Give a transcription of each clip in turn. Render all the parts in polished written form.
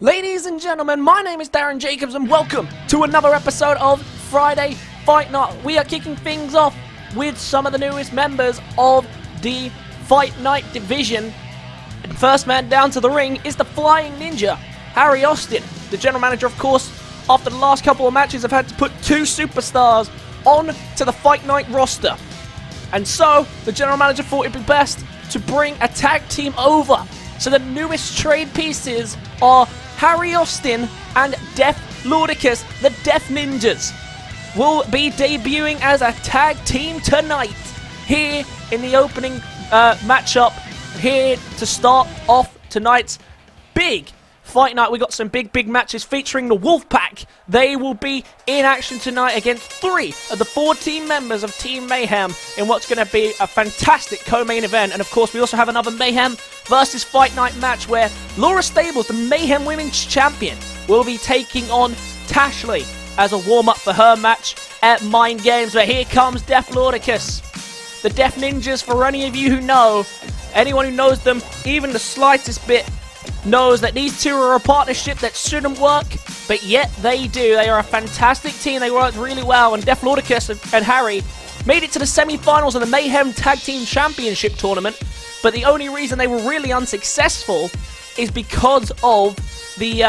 Ladies and gentlemen, my name is Darren Jacobs and welcome to another episode of Friday Fight Night. We are kicking things off with some of the newest members of the Fight Night division. And first man down to the ring is the Flying Ninja, Harry Austin. The general manager, of course, after the last couple of matches have had to put two superstars on to the Fight Night roster. And so, the general manager thought it'd be best to bring a tag team over. So the newest trade pieces are Harry Austin and Def Lordicus, the Def Ninjas, will be debuting as a tag team tonight here in the opening matchup here to start off tonight's big Fight Night. We got some big matches featuring the Wolfpac. They will be in action tonight against 3 of the 14 members of Team Mayhem in what's going to be a fantastic co-main event. And of course, we also have another Mayhem versus Fight Night match where Laura Stables, the Mayhem Women's Champion, will be taking on Tashley as a warm-up for her match at Mind Games. But here comes Def Lordicus. The Def Ninjas, for any of you who know, anyone who knows them even the slightest bit, knows that these two are a partnership that shouldn't work, but yet they do. They are a fantastic team. They worked really well, and Def Lordicus and Harry made it to the semi-finals of the Mayhem Tag Team Championship tournament, but the only reason they were really unsuccessful is because of the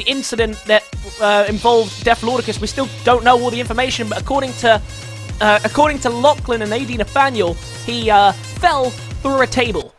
incident that involved Def Lordicus. We still don't know all the information, but according to Lachlan and AD Nathaniel, he fell through a table.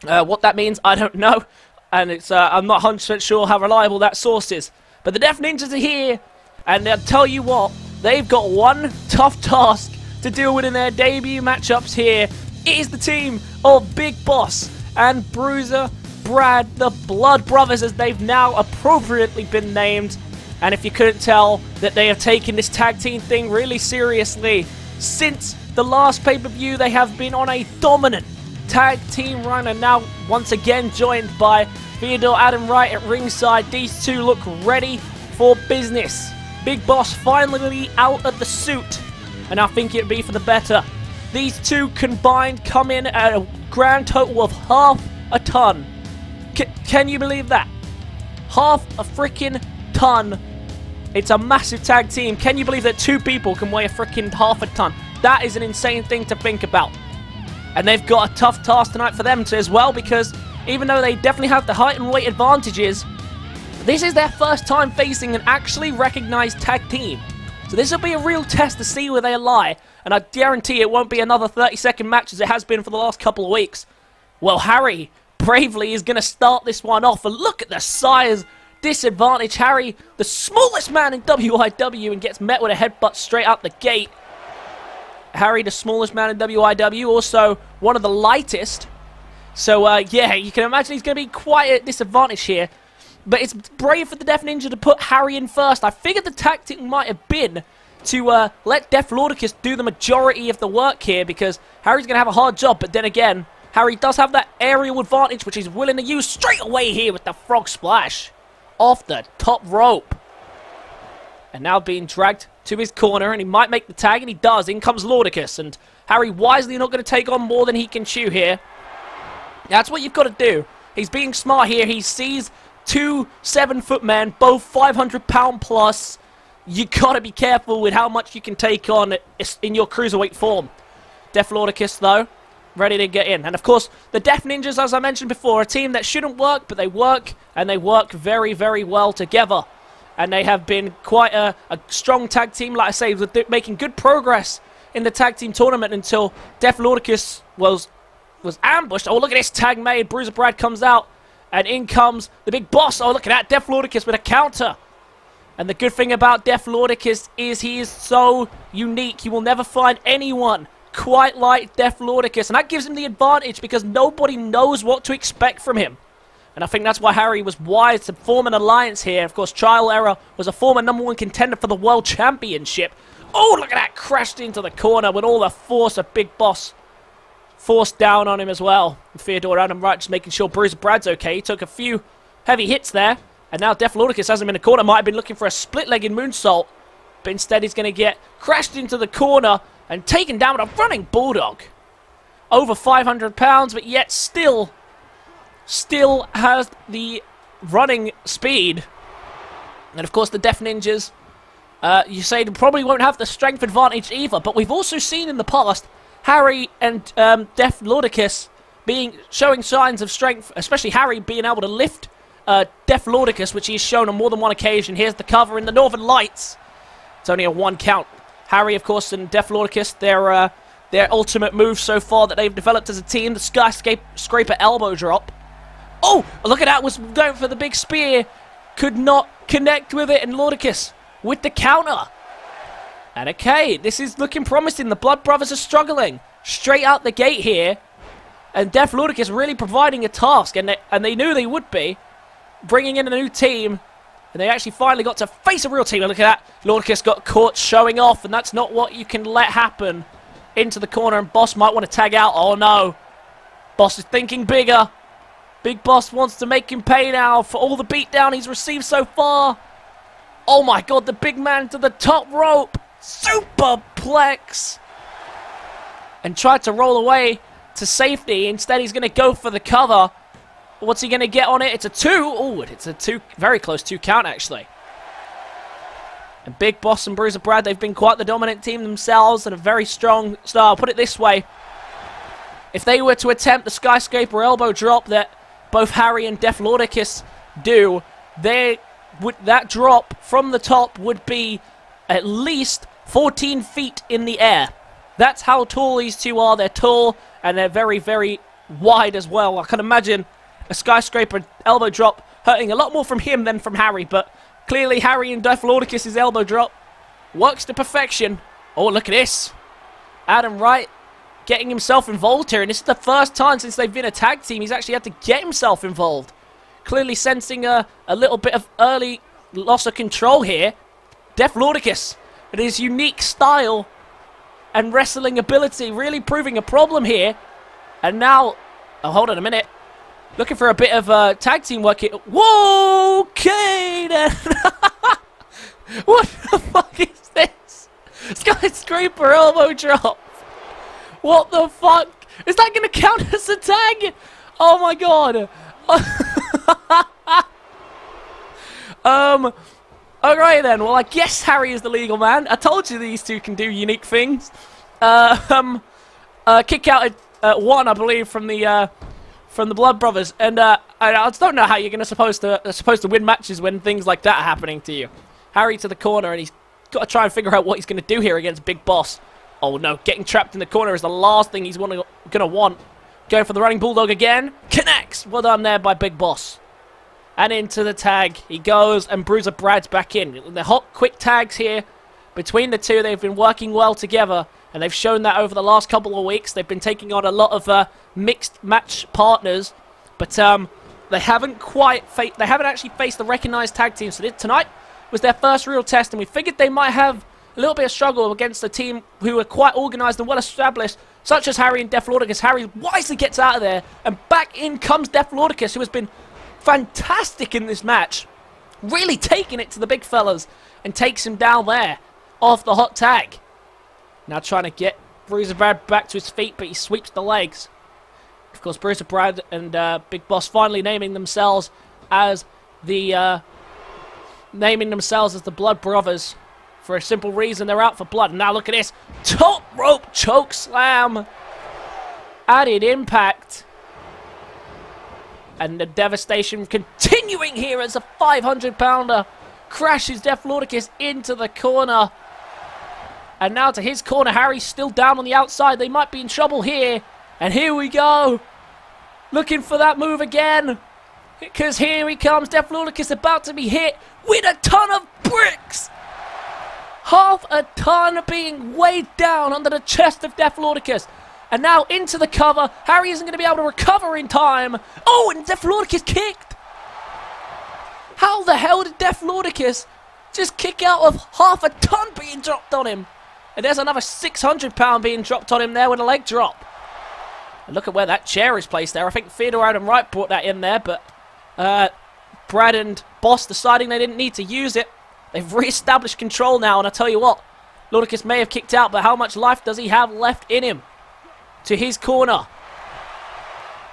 What that means, I don't know. And it's I'm not 100% sure how reliable that source is. But the Def Ninjas are here, and I'll tell you what, they've got one tough task to deal with in their debut matchups here. It is the team of Big Boss and Bruiser Brad, the Blood Brothers, as they've now appropriately been named. And if you couldn't tell, that they have taken this tag team thing really seriously. Since the last pay-per-view, they have been on a dominant tag team run, and now once again joined by Theodore Adam Wright at ringside. These two look ready for business. Big Boss finally out of the suit, and I think it'd be for the better. These two combined come in at a grand total of half a ton. Can you believe that? Half a freaking ton. It's a massive tag team. Can you believe that two people can weigh a freaking half a ton? That is an insane thing to think about. And they've got a tough task tonight for them as well, because even though they definitely have the height and weight advantages, this is their first time facing an actually recognized tag team. So this will be a real test to see where they lie, and I guarantee it won't be another 30-second match as it has been for the last couple of weeks. Well, Harry bravely is going to start this one off, and look at the size disadvantage. Harry, the smallest man in WIW, and gets met with a headbutt straight out the gate. Harry, the smallest man in WIW, also one of the lightest. So, yeah, you can imagine he's going to be quite at a disadvantage here. But it's brave for the Def Ninja to put Harry in first. I figured the tactic might have been to let Def Lordicus do the majority of the work here, because Harry's going to have a hard job. But then again, Harry does have that aerial advantage, which he's willing to use straight away here with the frog splash off the top rope. And now being dragged to his corner, and he might make the tag, and he does. In comes Lordicus, and Harry wisely not going to take on more than he can chew here. That's what you've got to do. He's being smart here. He sees two 7-foot men, both 500-pound plus. You got to be careful with how much you can take on in your cruiserweight form. Def Lordicus, though, ready to get in. And of course, the Def Ninjas, as I mentioned before, a team that shouldn't work, but they work, and they work very, very well together. And they have been quite a strong tag team, like I say, making good progress in the tag team tournament until Def Lordicus was ambushed. Oh, look at this tag made. Bruiser Brad comes out, and in comes the Big Boss. Oh, look at that. Def Lordicus with a counter. And the good thing about Def Lordicus is he is so unique. You will never find anyone quite like Def Lordicus, and that gives him the advantage because nobody knows what to expect from him. And I think that's why Harry was wise to form an alliance here. Of course, Trial Error was a former #1 contender for the World Championship. Oh, look at that. Crashed into the corner with all the force of Big Boss forced down on him as well. And Theodore Adam Wright just making sure Bruiser Brad's okay. He took a few heavy hits there. And now Def Lordicus has him in the corner. Might have been looking for a split-legged moonsault. But instead he's going to get crashed into the corner and taken down with a running bulldog. Over 500 pounds, but yet still has the running speed. And of course the Def Ninjas, you say they probably won't have the strength advantage either, but we've also seen in the past Harry and Def Lordicus showing signs of strength, especially Harry being able to lift Def Lordicus, which he's shown on more than one occasion. Here's the cover in the Northern Lights. It's only a 1 count. Harry, of course, and Def Lordicus, their ultimate move so far that they've developed as a team, the Skyscraper elbow drop. Oh, look at that, was going for the big spear. Could not connect with it, and Lordicus with the counter. And okay, this is looking promising. The Blood Brothers are struggling straight out the gate here. And Def Lordicus really providing a task, and they knew they would be. Bringing in a new team, and they actually finally got to face a real team. And look at that, Lordicus got caught showing off, and that's not what you can let happen. Into the corner, and Boss might want to tag out. Oh no, Boss is thinking bigger. Big Boss wants to make him pay now for all the beatdown he's received so far. Oh my god, the big man to the top rope. Superplex. And tried to roll away to safety. Instead, he's going to go for the cover. What's he going to get on it? It's a 2. Oh, it's a 2, very close 2 count, actually. And Big Boss and Bruiser Brad, they've been quite the dominant team themselves and a very strong style. I'll put it this way. If they were to attempt the Skyscraper elbow drop that both Harry and Def Lordicus do, that drop from the top would be at least 14 feet in the air. That's how tall these two are. They're tall, and they're very, very wide as well. I can imagine a Skyscraper elbow drop hurting a lot more from him than from Harry, but clearly Harry and Def Lordicus' elbow drop works to perfection. Oh, look at this. Adam Wright getting himself involved here, and this is the first time since they've been a tag team he's actually had to get himself involved. Clearly sensing a little bit of early loss of control here. Def Lordicus, with his unique style and wrestling ability, really proving a problem here. And now, oh, hold on a minute. Looking for a bit of tag team work here. Whoa, Kane! What the fuck is this? Skyscraper elbow drop. What the fuck? Is that going to count as a tag? Oh my god. Alright then. Well, I guess Harry is the legal man. I told you these two can do unique things. Kick out at 1, I believe, from the Blood Brothers, and I just don't know how you're supposed to win matches when things like that are happening to you. Harry to the corner, and he's got to try and figure out what he's going to do here against Big Boss. Oh no, getting trapped in the corner is the last thing he's going to want. Going for the running bulldog again. Connects. Well done there by Big Boss. And into the tag he goes, and Bruiser Brad's back in. The hot, quick tags here between the two. They've been working well together, and they've shown that over the last couple of weeks. They've been taking on a lot of mixed match partners, but they haven't actually faced the recognized tag team. So tonight was their first real test, and we figured they might have a little bit of struggle against a team who are quite organized and well established, such as Harry and Def Lordicus. Harry wisely gets out of there, and back in comes Def Lordicus, who has been fantastic in this match, really taking it to the big fellas, and takes him down there off the hot tag. Now trying to get Bruiser Brad back to his feet, but he sweeps the legs. Of course, Bruiser Brad and Big Boss finally naming themselves as the Blood Brothers for a simple reason: they're out for blood. And now look at this, top rope choke slam, added impact, and the devastation continuing here as a 500-pounder crashes Def Lordicus into the corner. And now to his corner, Harry's still down on the outside. They might be in trouble here. And here we go. Looking for that move again. Because here he comes. Def Lordicus about to be hit with a ton of bricks. Half a ton being weighed down under the chest of Def Lordicus. And now into the cover. Harry isn't going to be able to recover in time. Oh, and Def Lordicus kicked. How the hell did Def Lordicus just kick out of half a ton being dropped on him? And there's another 600-pound being dropped on him there with a leg drop. And look at where that chair is placed there. I think Theodore Adam Wright brought that in there, but Brad and Boss deciding they didn't need to use it. They've re-established control now, and I tell you what, Lordicus may have kicked out, but how much life does he have left in him? To his corner.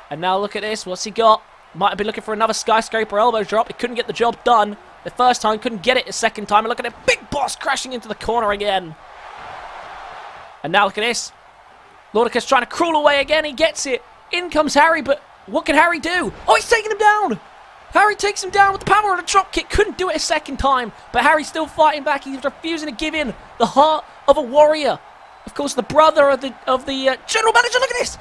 And now look at this. What's he got? Might have been looking for another skyscraper elbow drop. He couldn't get the job done the first time, couldn't get it the second time. And look at it, Big Boss crashing into the corner again. And now look at this. Lordica's trying to crawl away again. He gets it. In comes Harry, but what can Harry do? Oh, he's taking him down. Harry takes him down with the power of a drop kick. Couldn't do it a second time, but Harry's still fighting back. He's refusing to give in. The heart of a warrior. Of course, the brother of the general manager. Look at this.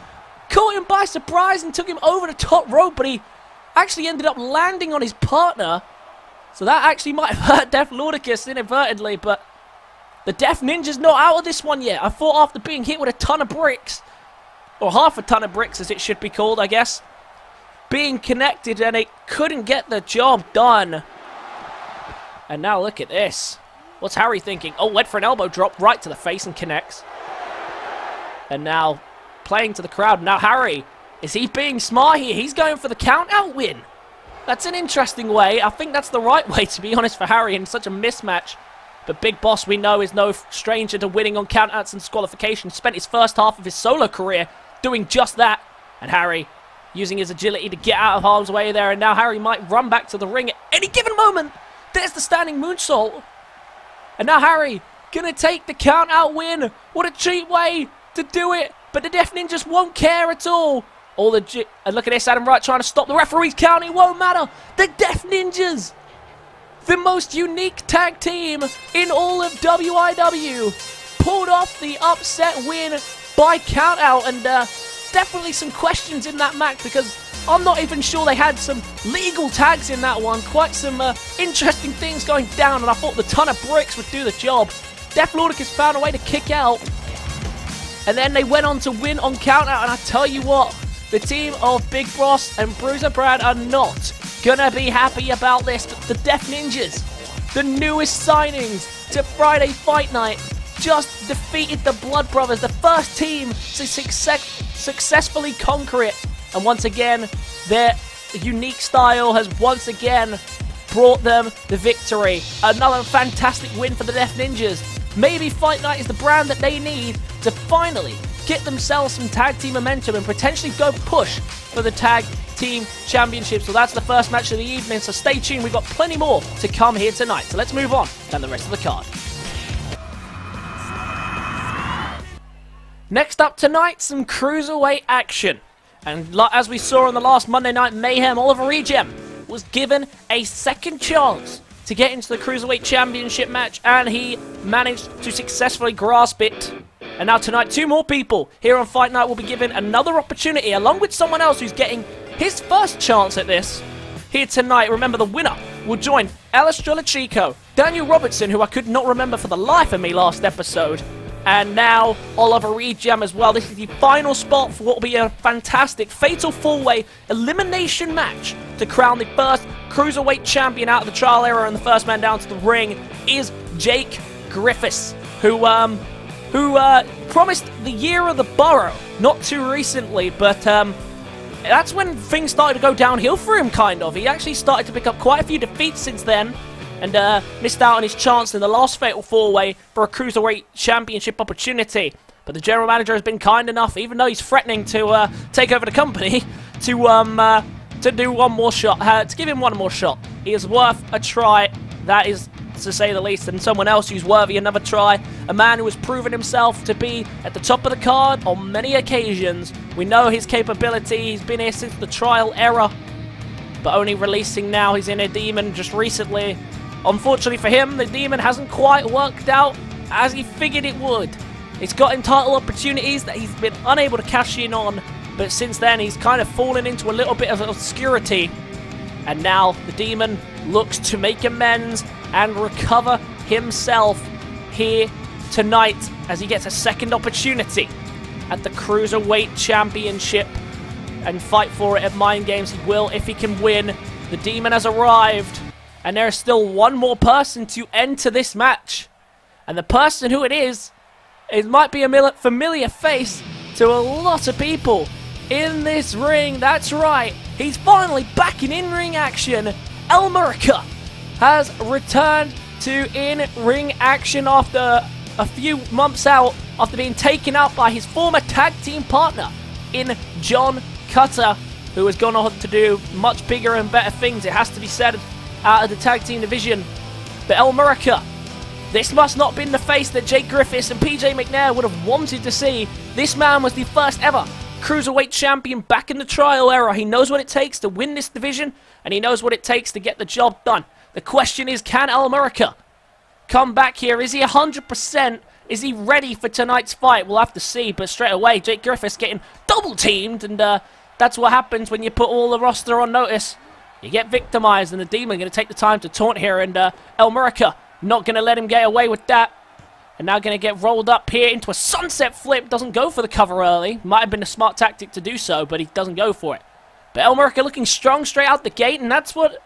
Caught him by surprise and took him over the top rope, but he actually ended up landing on his partner. So that actually might have hurt Def Lordicus inadvertently, but the Def Ninja's not out of this one yet. I thought after being hit with a ton of bricks, or half a ton of bricks as it should be called, I guess, being connected and it couldn't get the job done. And now look at this. What's Harry thinking? Oh, went for an elbow drop right to the face and connects. And now playing to the crowd. Now Harry, is he being smart here? He's going for the count-out win. That's an interesting way. I think that's the right way, to be honest, for Harry in such a mismatch. But Big Boss, we know, is no stranger to winning on count-outs and disqualification. Spent his first half of his solo career doing just that. And Harry using his agility to get out of harm's way there. And now Harry might run back to the ring at any given moment. There's the standing moonsault. And now Harry gonna take the count-out win. What a cheap way to do it. But the Def Ninjas won't care at all. And look at this, Adam Wright trying to stop the referee's count. It won't matter. The Def Ninjas, the most unique tag team in all of WIW, pulled off the upset win by count-out. And definitely some questions in that match, because I'm not even sure they had some legal tags in that one. Quite some interesting things going down, and I thought the ton of bricks would do the job. Def Lordicus found a way to kick out, and then they went on to win on countout. And I tell you what, the team of Big Boss and Bruiser Brad are not gonna be happy about this. The Def Ninjas, the newest signings to Friday Fight Night, just defeated the Blood Brothers, the first team to successfully conquer it. And once again, their unique style has once again brought them the victory. Another fantastic win for the Def Ninjas. Maybe Fight Night is the brand that they need to finally get themselves some tag team momentum and potentially go push for the tag team championship. So that's the first match of the evening, so stay tuned. We've got plenty more to come here tonight. So let's move on down the rest of the card. Next up tonight, some cruiserweight action. And as we saw on the last Monday Night Mayhem, Oliver Regem was given a second chance to get into the Cruiserweight Championship match, and he managed to successfully grasp it. And now tonight, two more people here on Fight Night will be given another opportunity, along with someone else who's getting his first chance at this here tonight. Remember, the winner will join Alice Jolachico, Daniel Robertson, who I could not remember for the life of me last episode, and now Oliver Regem as well. This is the final spot for what will be a fantastic fatal four-way elimination match to crown the first Cruiserweight champion out of the trial era, and the first man down to the ring is Jake Griffiths, who promised the year of the Borough not too recently, but that's when things started to go downhill for him, kind of. He actually started to pick up quite a few defeats since then, and missed out on his chance in the last fatal four-way for a Cruiserweight Championship opportunity. But the general manager has been kind enough, even though he's threatening to take over the company, to do one more shot, to give him one more shot. He is worth a try, that is to say the least, and someone else who's worthy another try. A man who has proven himself to be at the top of the card on many occasions. We know his capability, he's been here since the trial era, but only releasing now. He's in a demon just recently. Unfortunately for him, the demon hasn't quite worked out as he figured it would. He's gotten title opportunities that he's been unable to cash in on, but since then he's kind of fallen into a little bit of obscurity. And now the demon looks to make amends and recover himself here tonight as he gets a second opportunity at the Cruiserweight Championship and fight for it at Mind Games. He will if he can win. The demon has arrived, and there is still one more person to enter this match. And the person who it is, it might be a familiar face to a lot of people in this ring. That's right, he's finally back in in-ring action. El Murica has returned to in-ring action after a few months out, after being taken out by his former tag team partner in John Cutter. who has gone on to do much bigger and better things, it has to be said, out of the tag team division. But Murica, this must not have been the face that Jake Griffiths and PJ McNair would have wanted to see. This man was the first ever Cruiserweight champion back in the trial era. He knows what it takes to win this division, and he knows what it takes to get the job done. The question is, can Murica come back here? Is he 100%? Is he ready for tonight's fight? We'll have to see, but straight away, Jake Griffiths getting double-teamed, and that's what happens when you put all the roster on notice. You get victimized, and the Demon going to take the time to taunt here, and Murica not going to let him get away with that. And now going to get rolled up here into a sunset flip. Doesn't go for the cover early. Might have been a smart tactic to do so, but he doesn't go for it. But Murica looking strong straight out the gate, and that's what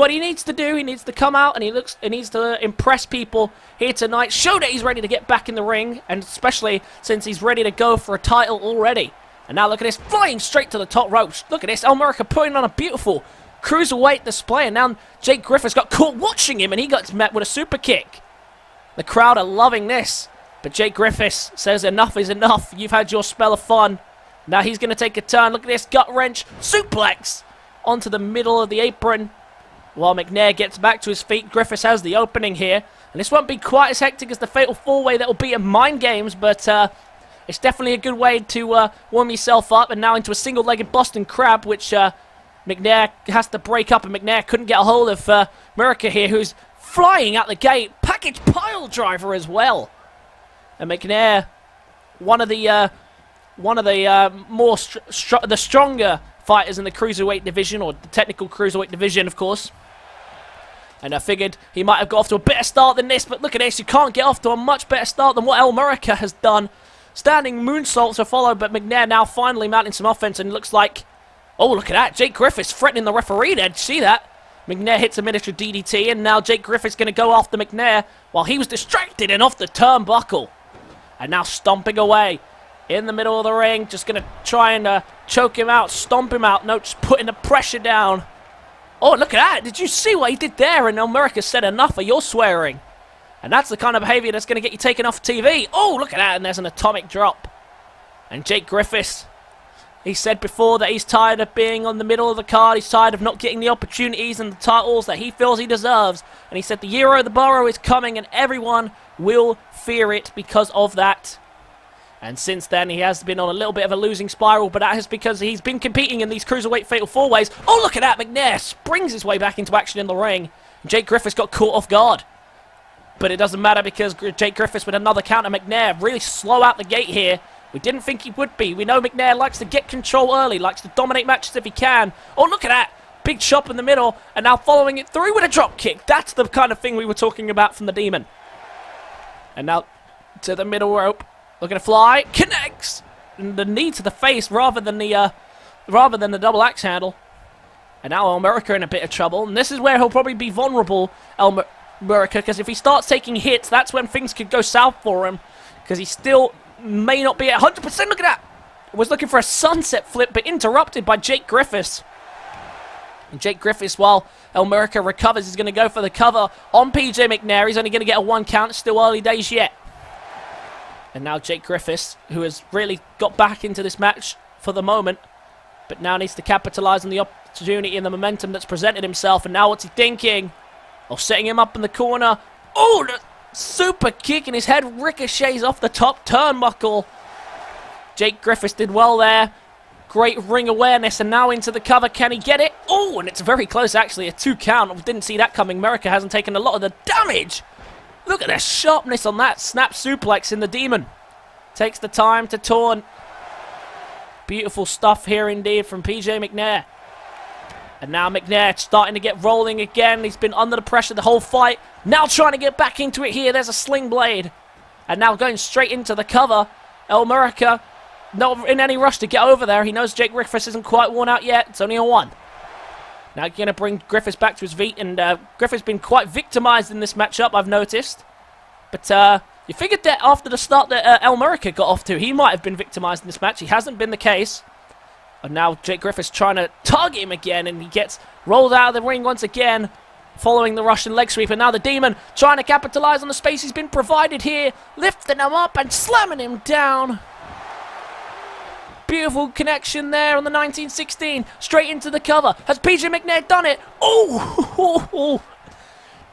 he needs to do. He needs to come out, and he needs to impress people here tonight. Show that he's ready to get back in the ring, and especially since he's ready to go for a title already. And now look at this, flying straight to the top ropes. Look at this, Murica putting on a beautiful cruiserweight display, and now Jake Griffiths got caught watching him, and he got met with a super kick. The crowd are loving this, but Jake Griffiths says enough is enough. You've had your spell of fun. Now he's going to take a turn. Look at this, gut wrench, suplex onto the middle of the apron. While McNair gets back to his feet, Griffiths has the opening here. And this won't be quite as hectic as the Fatal 4-Way that will be in Mind Games, but it's definitely a good way to warm yourself up. And now into a single-legged Boston Crab, which McNair has to break up, and McNair couldn't get a hold of Murica here, who's flying out the gate. Package pile driver as well. And McNair, one of the stronger fighters in the cruiserweight division, or the technical cruiserweight division, of course. And I figured he might have got off to a better start than this, but look at this, you can't get off to a much better start than what Murica has done. Standing moonsaults are followed, but McNair now finally mounting some offense, and it looks like, oh, look at that, Jake Griffiths threatening the referee there. Did you see that? McNair hits a miniature DDT, and now Jake Griffiths going to go after McNair while he was distracted and off the turnbuckle. And now stomping away in the middle of the ring, just going to try and choke him out, stomp him out. No, just putting the pressure down. Oh, look at that. Did you see what he did there? And Murica said, enough of your swearing. And that's the kind of behavior that's going to get you taken off TV. Oh, look at that. And there's an atomic drop. And Jake Griffiths, he said before that he's tired of being on the middle of the card. He's tired of not getting the opportunities and the titles that he feels he deserves. And he said the year of the Borough is coming, and everyone will fear it because of that. And since then, he has been on a little bit of a losing spiral, but that is because he's been competing in these Cruiserweight Fatal 4-Ways. Oh, look at that. McNair springs his way back into action in the ring. Jake Griffiths got caught off guard. But it doesn't matter because Jake Griffiths with another counter. McNair really slow out the gate here. We didn't think he would be. We know McNair likes to get control early, likes to dominate matches if he can. Oh, look at that. Big chop in the middle, and now following it through with a drop kick. That's the kind of thing we were talking about from the Demon. And now to the middle rope. Looking to fly. Connects. And the knee to the face rather than the double axe handle. And now Murica in a bit of trouble. And this is where he'll probably be vulnerable, Murica, because if he starts taking hits, that's when things could go south for him. Because he still may not be at 100%. Look at that. Was looking for a sunset flip, but interrupted by Jake Griffiths. And Jake Griffiths, while Murica recovers, is going to go for the cover on PJ McNair. He's only going to get a 1 count. It's still early days yet. And now Jake Griffiths, who has really got back into this match for the moment, but now needs to capitalize on the opportunity and the momentum that's presented himself. And now what's he thinking? Oh, setting him up in the corner. Oh, the super kick, and his head ricochets off the top turnbuckle. Jake Griffiths did well there. Great ring awareness, and now into the cover. Can he get it? Oh, and it's very close, actually. A 2 count. Didn't see that coming. Murica hasn't taken a lot of the damage. Look at the sharpness on that snap suplex in the Demon. Takes the time to taunt. Beautiful stuff here indeed from PJ McNair. And now McNair starting to get rolling again. He's been under the pressure the whole fight. Now trying to get back into it here. There's a sling blade. And now going straight into the cover. Murica not in any rush to get over there. He knows Jake Griffiths isn't quite worn out yet. It's only a 1. Now going to bring Griffiths back to his feet, and Griffiths been quite victimized in this matchup, I've noticed. But you figured that after the start that Murica got off to, he might have been victimized in this match. He hasn't been the case. And now Jake Griffiths trying to target him again, and he gets rolled out of the ring once again, following the Russian leg sweep. And now the Demon trying to capitalize on the space he's been provided here, lifting him up and slamming him down. Beautiful connection there on the 1916. Straight into the cover. Has PJ McNair done it? Oh!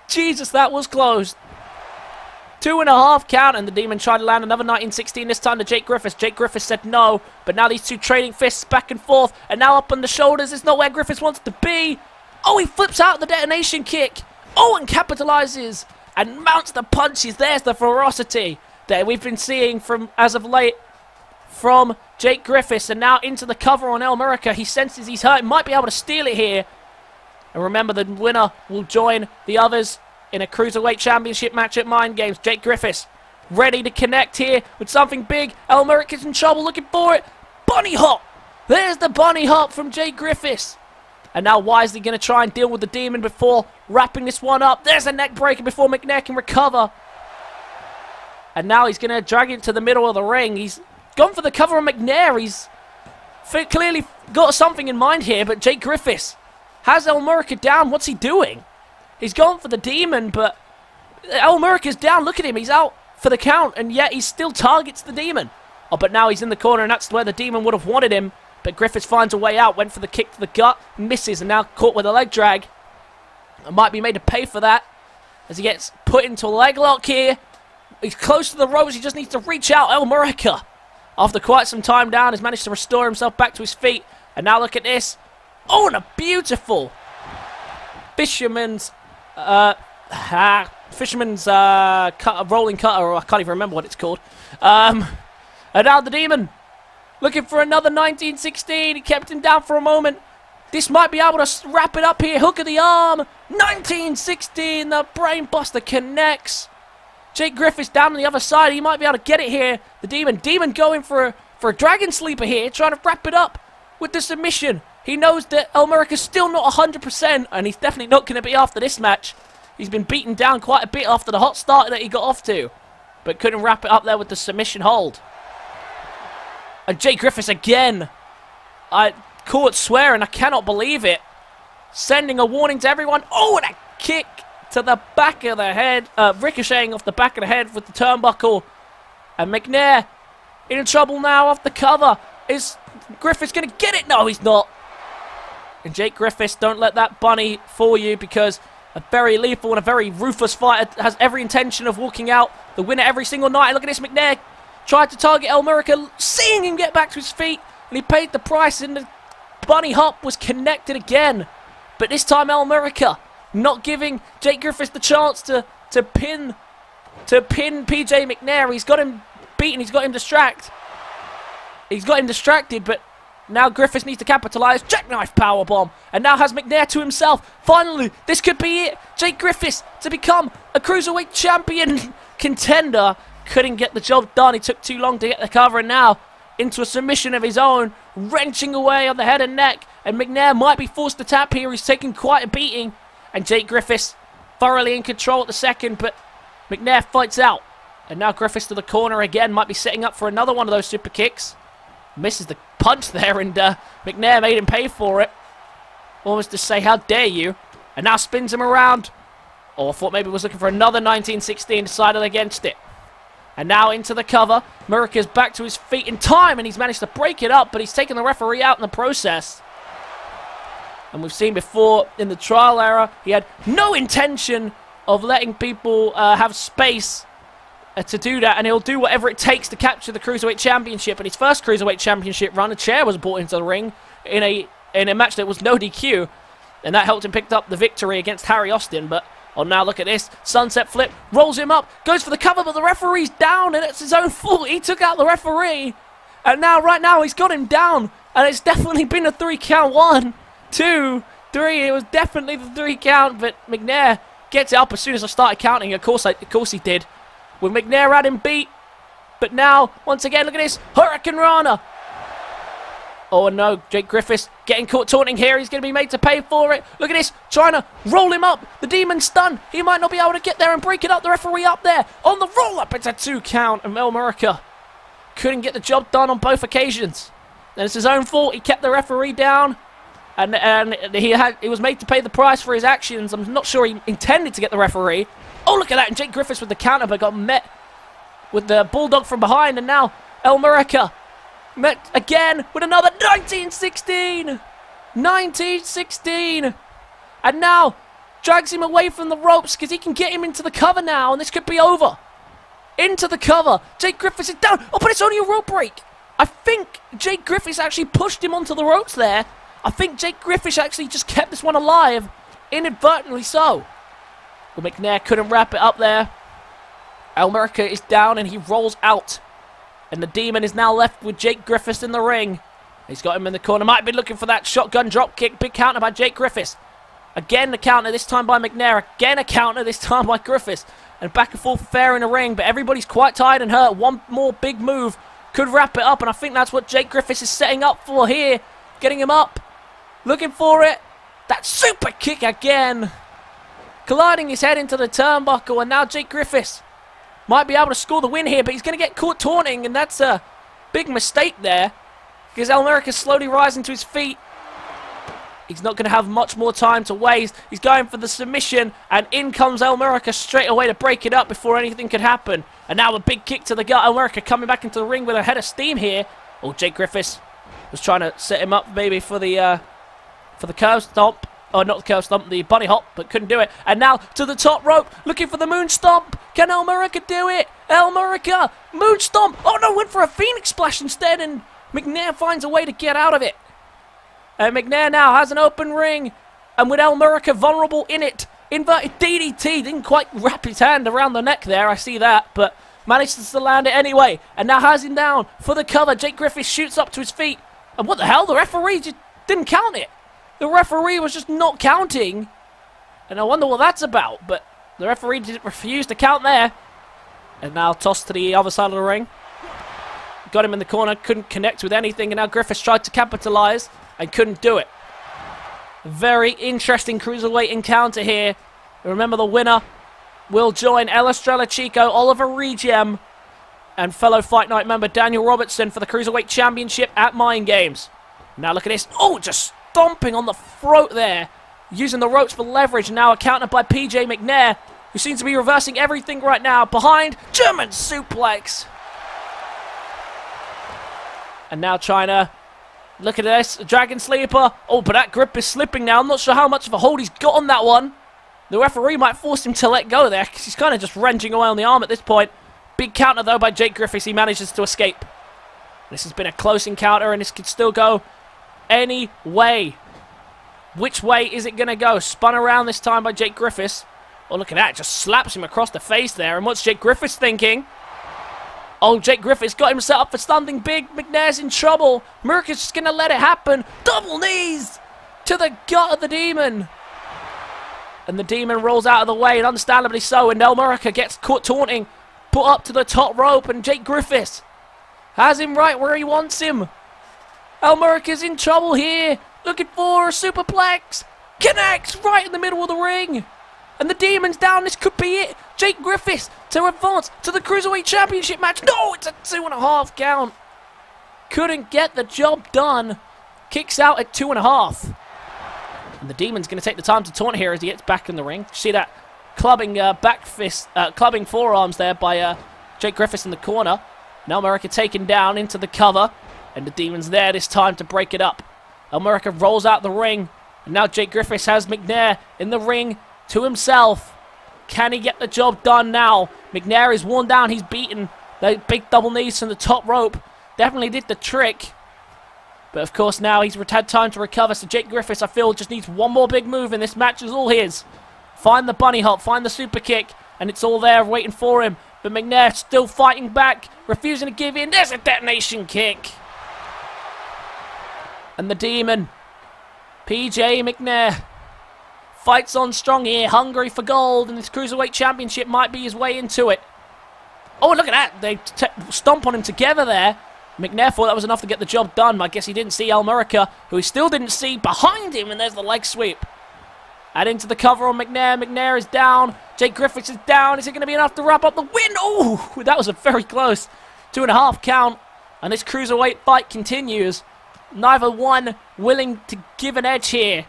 Jesus, that was close. 2.5 count, and the Demon tried to land another 1916, this time to Jake Griffiths. Jake Griffiths said no, but now these two trading fists back and forth, and now up on the shoulders is not where Griffiths wants to be. Oh, he flips out the detonation kick. Oh, and capitalizes, and mounts the punches. There's the ferocity that we've been seeing from, as of late, from Jake Griffiths, and now into the cover on Murica. He senses he's hurt, might be able to steal it here. And remember, the winner will join the others in a Cruiserweight Championship match at Mind Games. Jake Griffiths ready to connect here with something big. Murica's in trouble, looking for it. Bunny hop! There's the bunny hop from Jake Griffiths. And now wisely going to try and deal with the Demon before wrapping this one up. There's a neck breaker before McNair can recover. And now he's going to drag it to the middle of the ring. He's gone for the cover on McNair. He's clearly got something in mind here, but Jake Griffiths has Murica down. What's he doing? He's gone for the Demon, but Murica's down. Look at him. He's out for the count, and yet he still targets the Demon. Oh, but now he's in the corner, and that's where the Demon would have wanted him. But Griffiths finds a way out. Went for the kick to the gut. Misses, and now caught with a leg drag. And might be made to pay for that as he gets put into a leg lock here. He's close to the ropes. He just needs to reach out. Murica, after quite some time down, has managed to restore himself back to his feet. And now look at this. Oh, and a beautiful fisherman's rolling cutter, or I can't even remember what it's called. And now the Demon looking for another 1916. He kept him down for a moment. This might be able to wrap it up here. Hook of the arm. 1916. The brainbuster connects. Jake Griffiths down on the other side. He might be able to get it here. The Demon. Demon going for a dragon sleeper here. Trying to wrap it up with the submission. He knows that Murica's still not 100%. And he's definitely not going to be after this match. He's been beaten down quite a bit after the hot start that he got off to. But couldn't wrap it up there with the submission hold. And Jake Griffiths again. I caught swearing. I cannot believe it. Sending a warning to everyone. Oh, and a kick to the back of the head. Ricocheting off the back of the head with the turnbuckle. And McNair in trouble now off the cover. Is Griffiths going to get it? No, he's not. And Jake Griffiths, don't let that bunny fool you, because a very lethal and a very ruthless fighter has every intention of walking out the winner every single night. Look at this, McNair tried to target Murica, seeing him get back to his feet, and he paid the price, and the bunny hop was connected again. But this time Murica not giving Jake Griffiths the chance to pin PJ McNair. He's got him beaten, he's got him distracted. But now Griffiths needs to capitalize. Jackknife powerbomb. And now has McNair to himself. Finally, this could be it. Jake Griffiths to become a Cruiserweight Champion contender. Couldn't get the job done. He took too long to get the cover. And now into a submission of his own. Wrenching away on the head and neck. And McNair might be forced to tap here. He's taking quite a beating. And Jake Griffiths thoroughly in control at the second. But McNair fights out. And now Griffiths to the corner again. Might be setting up for another one of those super kicks. Misses the punch there, and McNair made him pay for it. Almost to say, how dare you. And now spins him around. Oh, I thought maybe he was looking for another 1916, decided against it. And now into the cover. Murica's back to his feet in time, and he's managed to break it up, but he's taken the referee out in the process. And we've seen before in the trial era, he had no intention of letting people have space to do that, and he'll do whatever it takes to capture the Cruiserweight Championship. And his first Cruiserweight Championship run, a chair was brought into the ring in a match that was no DQ, and that helped him pick up the victory against Harry Austin. But oh, now look at this. Sunset flip, rolls him up, goes for the cover, but the referee's down, and it's his own fault. He took out the referee, and now, right now, he's got him down, and it's definitely been a 3 count. 1, 2, 3. It was definitely the 3 count, but McNair gets it up as soon as I started counting. Of course he did. With McNair had him beat. But now, once again, look at this. Hurricane Rana. Oh, no. Jake Griffiths getting caught taunting here. He's going to be made to pay for it. Look at this. Trying to roll him up. The Demon's stunned. He might not be able to get there and break it up. The referee up there. On the roll-up, it's a 2 count. And Murica couldn't get the job done on both occasions. And it's his own fault. He kept the referee down. And he was made to pay the price for his actions. I'm not sure he intended to get the referee. Oh, look at that. And Jake Griffiths with the counter, but got met with the bulldog from behind. And now Murica Met again with another 1916. 1916. And now drags him away from the ropes because he can get him into the cover now, and this could be over. Into the cover. Jake Griffiths is down. Oh, but it's only a rope break. I think Jake Griffiths actually pushed him onto the ropes there. I think Jake Griffiths actually just kept this one alive. Inadvertently so. Well, McNair couldn't wrap it up there. Murica is down and he rolls out. And the Demon is now left with Jake Griffiths in the ring. He's got him in the corner. Might be looking for that shotgun drop kick. Big counter by Jake Griffiths. Again the counter, this time by McNair. Again a counter, this time by Griffiths. And back and forth fair in the ring. But everybody's quite tired and hurt. One more big move could wrap it up. And I think that's what Jake Griffiths is setting up for here. Getting him up. Looking for it. That super kick again. Colliding his head into the turnbuckle. And now Jake Griffiths might be able to score the win here. But he's going to get caught taunting. And that's a big mistake there. Because Murica's slowly rising to his feet. He's not going to have much more time to waste. He's going for the submission. And in comes Murica straight away to break it up before anything could happen. And now a big kick to the gut. Murica coming back into the ring with a head of steam here. Oh, Jake Griffiths was trying to set him up maybe for the curve stomp. Oh, not the curve stomp, the bunny hop, but couldn't do it. And now to the top rope, looking for the moon stomp. Can Murica do it? Murica, moon stomp. Oh no, went for a Phoenix splash instead, and McNair finds a way to get out of it. McNair now has an open ring, and with Murica vulnerable in it. Inverted DDT, didn't quite wrap his hand around the neck there, I see that, but manages to land it anyway. And now has him down for the cover. Jake Griffiths shoots up to his feet. And what the hell? The referee just didn't count it. The referee was just not counting. And I wonder what that's about, but the referee refused to count there. And now tossed to the other side of the ring. Got him in the corner, couldn't connect with anything, and now Griffiths tried to capitalize and couldn't do it. Very interesting cruiserweight encounter here. Remember, the winner will join El Estrella Chico, Oliver Regem, and fellow Fight Night member Daniel Robertson for the Cruiserweight Championship at Mind Games. Now look at this. Oh, just stomping on the throat there. Using the ropes for leverage. Now a counter by PJ McNair, who seems to be reversing everything right now. Behind, German suplex. And now trying to look at this. Dragon Sleeper. Oh, but that grip is slipping now. I'm not sure how much of a hold he's got on that one. The referee might force him to let go there, because he's kind of just wrenching away on the arm at this point. Big counter, though, by Jake Griffiths. He manages to escape. This has been a close encounter, and this could still go any way. Which way is it going to go? Spun around this time by Jake Griffiths. Oh, look at that. Just slaps him across the face there. And what's Jake Griffiths thinking? Oh, Jake Griffiths got him set up for something big. McNair's in trouble. Murica's just going to let it happen. Double knees to the gut of the Demon. And the Demon rolls out of the way, and understandably so. And Murica gets caught taunting. Put up to the top rope, and Jake Griffiths has him right where he wants him. Murica's in trouble here. Looking for a superplex. Connects right in the middle of the ring. And the Demon's down. This could be it. Jake Griffiths to advance to the Cruiserweight Championship match. No, it's a 2.5 count. Couldn't get the job done. Kicks out at 2.5. And the Demon's going to take the time to taunt here as he gets back in the ring. See that clubbing back fist, clubbing forearms there by Jake Griffiths in the corner. Now Murica taken down into the cover. And the Demon's there this time to break it up. Murica rolls out the ring. And now Jake Griffiths has McNair in the ring to himself. Can he get the job done now? McNair is worn down. He's beaten. The big double knees from the top rope definitely did the trick. But of course now he's had time to recover. So Jake Griffiths, I feel, just needs one more big move. And this match is all his. Find the bunny hop. Find the super kick. And it's all there waiting for him. But McNair still fighting back. Refusing to give in. There's a detonation kick. And the Demon, PJ McNair, fights on strong here, hungry for gold, and this Cruiserweight Championship might be his way into it. Oh, look at that. They stomp on him together there. McNair thought that was enough to get the job done. I guess he didn't see Murica, who he still didn't see behind him, and there's the leg sweep. Add into the cover on McNair. McNair is down. Jake Griffiths is down. Is it going to be enough to wrap up the win? Oh, that was a very close 2.5 count, and this Cruiserweight fight continues. Neither one willing to give an edge here.